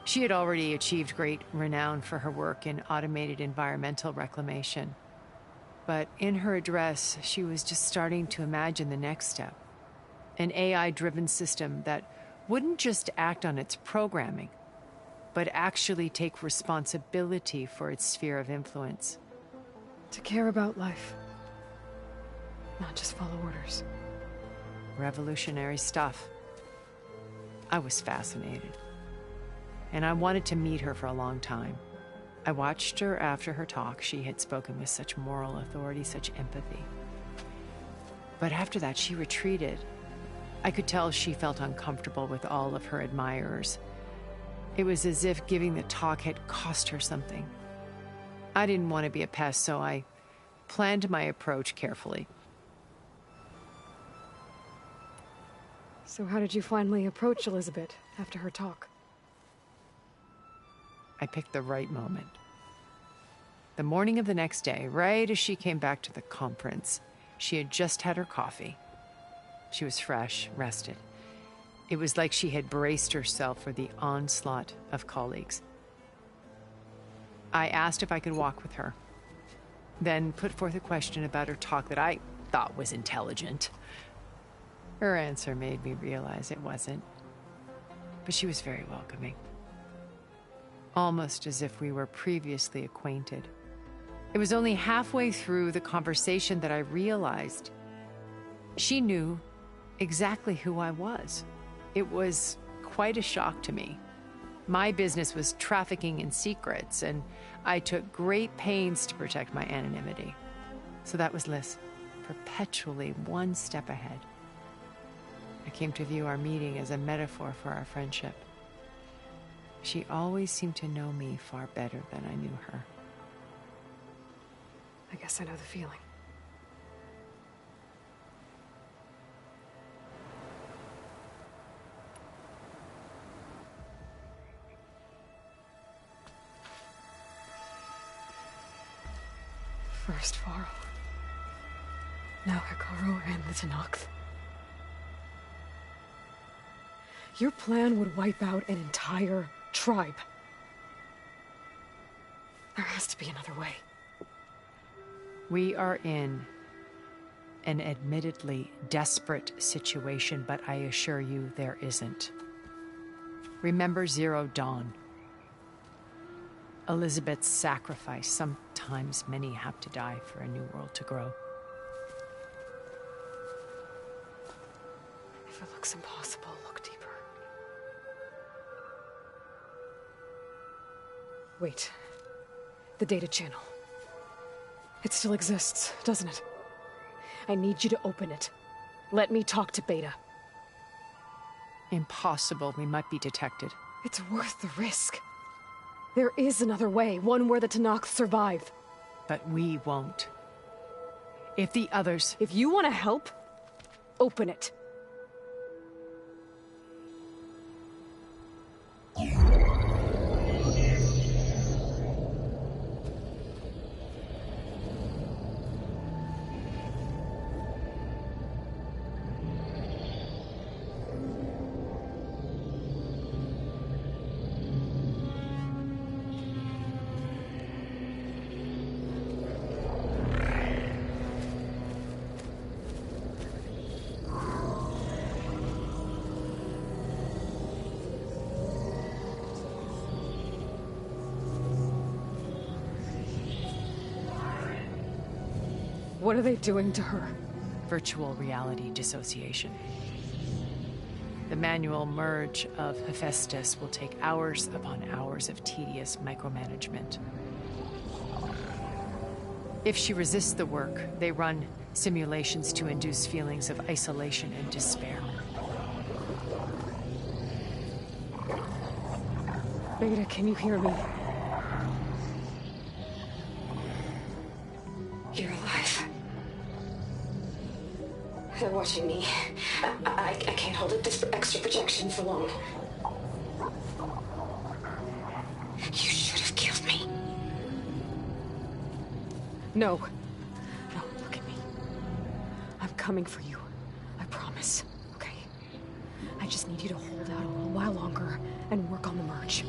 She had already achieved great renown for her work in automated environmental reclamation. But in her address, she was just starting to imagine the next step. An AI-driven system that wouldn't just act on its programming, but actually take responsibility for its sphere of influence. To care about life. Not just follow orders. Revolutionary stuff. I was fascinated. And I wanted to meet her for a long time. I watched her after her talk. She had spoken with such moral authority, such empathy. But after that, she retreated. I could tell she felt uncomfortable with all of her admirers. It was as if giving the talk had cost her something. I didn't want to be a pest, so I planned my approach carefully. So how did you finally approach Elizabeth after her talk? I picked the right moment. The morning of the next day, right as she came back to the conference, she had just had her coffee. She was fresh, rested. It was like she had braced herself for the onslaught of colleagues. I asked if I could walk with her, then put forth a question about her talk that I thought was intelligent. Her answer made me realize it wasn't, but she was very welcoming. Almost as if we were previously acquainted. It was only halfway through the conversation that I realized she knew exactly who I was. It was quite a shock to me. My business was trafficking in secrets, and I took great pains to protect my anonymity. So that was Liz, perpetually one step ahead. I came to view our meeting as a metaphor for our friendship. She always seemed to know me far better than I knew her. I guess I know the feeling. First Varl. Now Hikaru and the Tenakth. Your plan would wipe out an entire tribe. There has to be another way. We are in an admittedly desperate situation, but I assure you there isn't. Remember Zero Dawn. Elizabeth's sacrifice. Sometimes many have to die for a new world to grow. If it looks impossible, look deeper. Wait. The data channel. It still exists, doesn't it? I need you to open it. Let me talk to Beta. Impossible. We might be detected. It's worth the risk. There is another way, one where the Tenakth survive. But we won't. If the others... If you want to help, open it. What are they doing to her? Virtual reality dissociation. The manual merge of Hephaestus will take hours upon hours of tedious micromanagement. If she resists the work, they run simulations to induce feelings of isolation and despair. Beta, can you hear me? watching me. I can't hold up this extra projection for long. You should have killed me. No. No, look at me. I'm coming for you. I promise. Okay? I just need you to hold out a little while longer and work on the merge.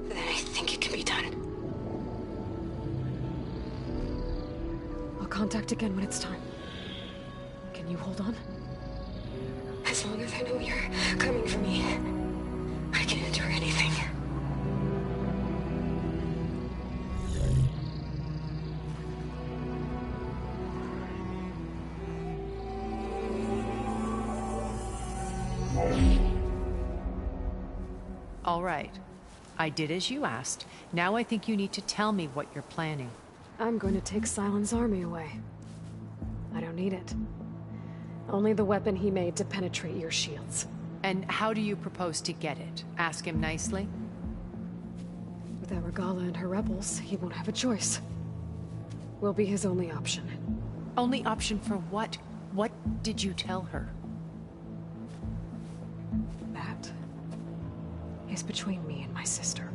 Then I think it can be done. I'll contact again when it's time. Can you hold on? As long as I know you're coming for me, I can endure anything. All right. I did as you asked. Now I think you need to tell me what you're planning. I'm going to take Silent's army away. I don't need it. Only the weapon he made to penetrate your shields. And how do you propose to get it? Ask him nicely? Without Regala and her rebels, he won't have a choice. We'll be his only option. Only option for what? What did you tell her? That is between me and my sister.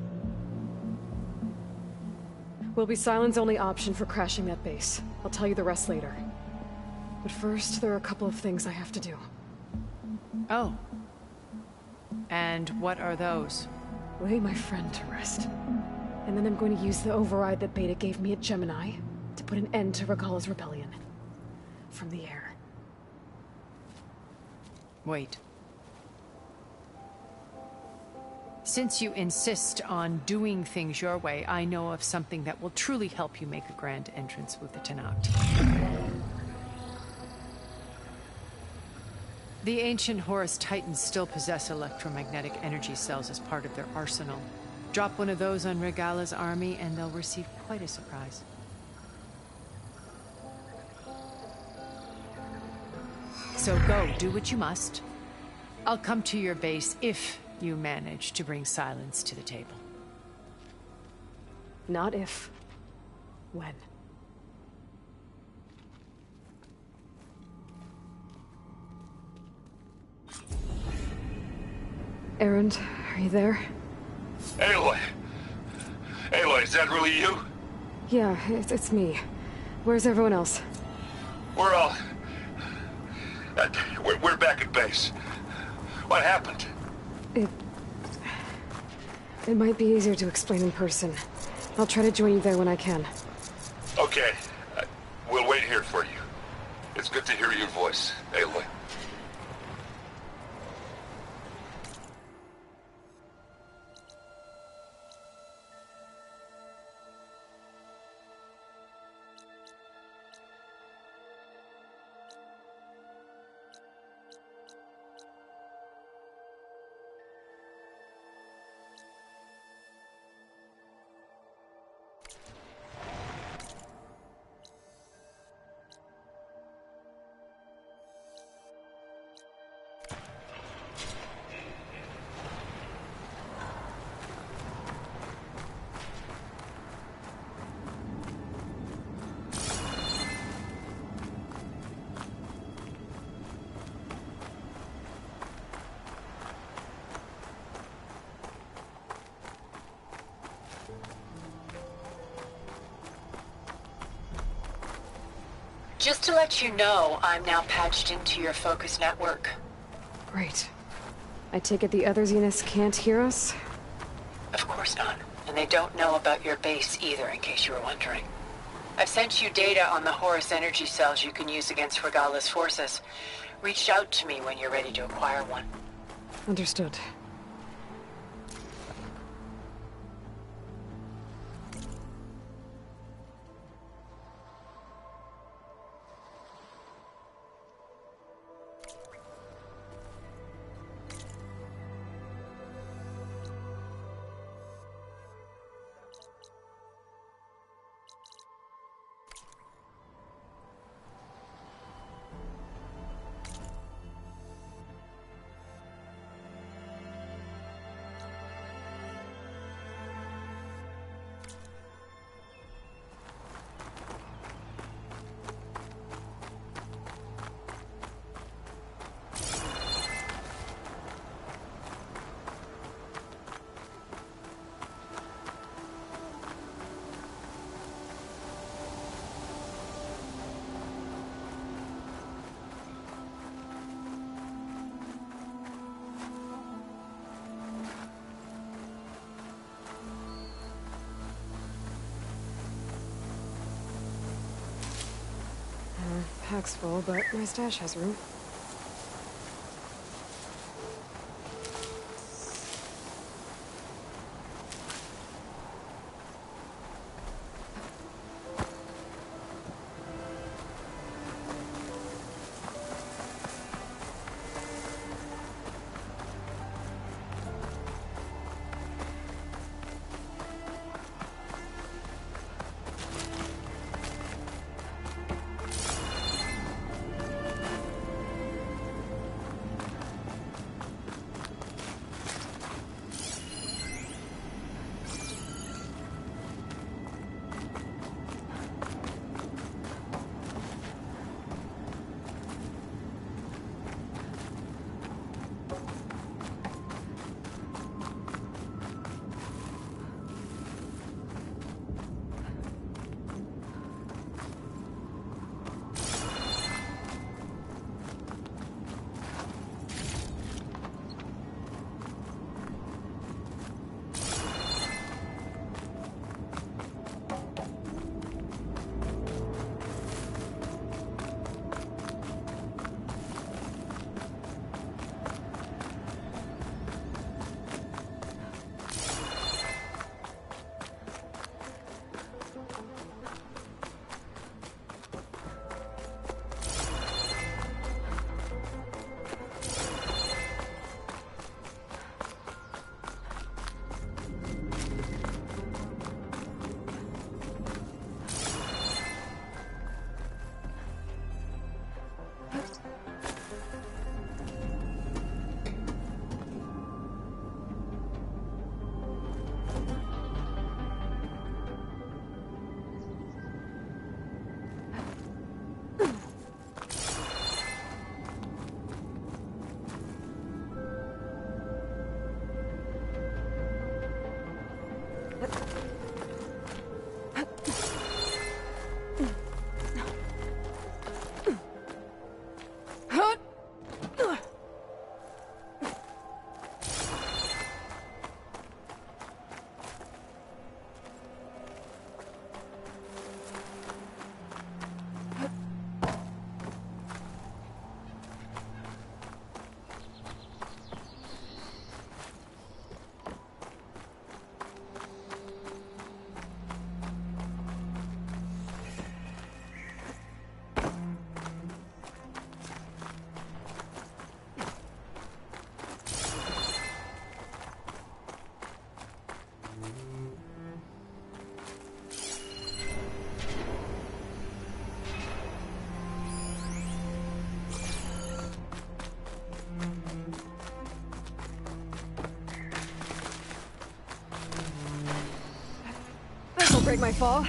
Will be Silent's only option for crashing that base. I'll tell you the rest later. But first, there are a couple of things I have to do. Oh. And what are those? Lay my friend to rest. And then I'm going to use the override that Beta gave me at Gemini to put an end to Regala's rebellion. From the air. Wait. Since you insist on doing things your way, I know of something that will truly help you make a grand entrance with the Tenakth. The ancient Horus Titans still possess electromagnetic energy cells as part of their arsenal. Drop one of those on Regala's army and they'll receive quite a surprise. So go, do what you must. I'll come to your base if you manage to bring silence to the table. Not if. When. Erend, are you there? Aloy! Aloy, is that really you? Yeah, it's me. Where's everyone else? We're all... we're back at base. What happened? It might be easier to explain in person. I'll try to join you there when I can. Okay. We'll wait here for you. It's good to hear your voice, Aloy. Just to let you know, I'm now patched into your focus network. Great. I take it the other Zeniths can't hear us? Of course not. And they don't know about your base either, in case you were wondering. I've sent you data on the Horus energy cells you can use against Regala's forces. Reach out to me when you're ready to acquire one. Understood. Pack's full, but my stash has room. Break my fall.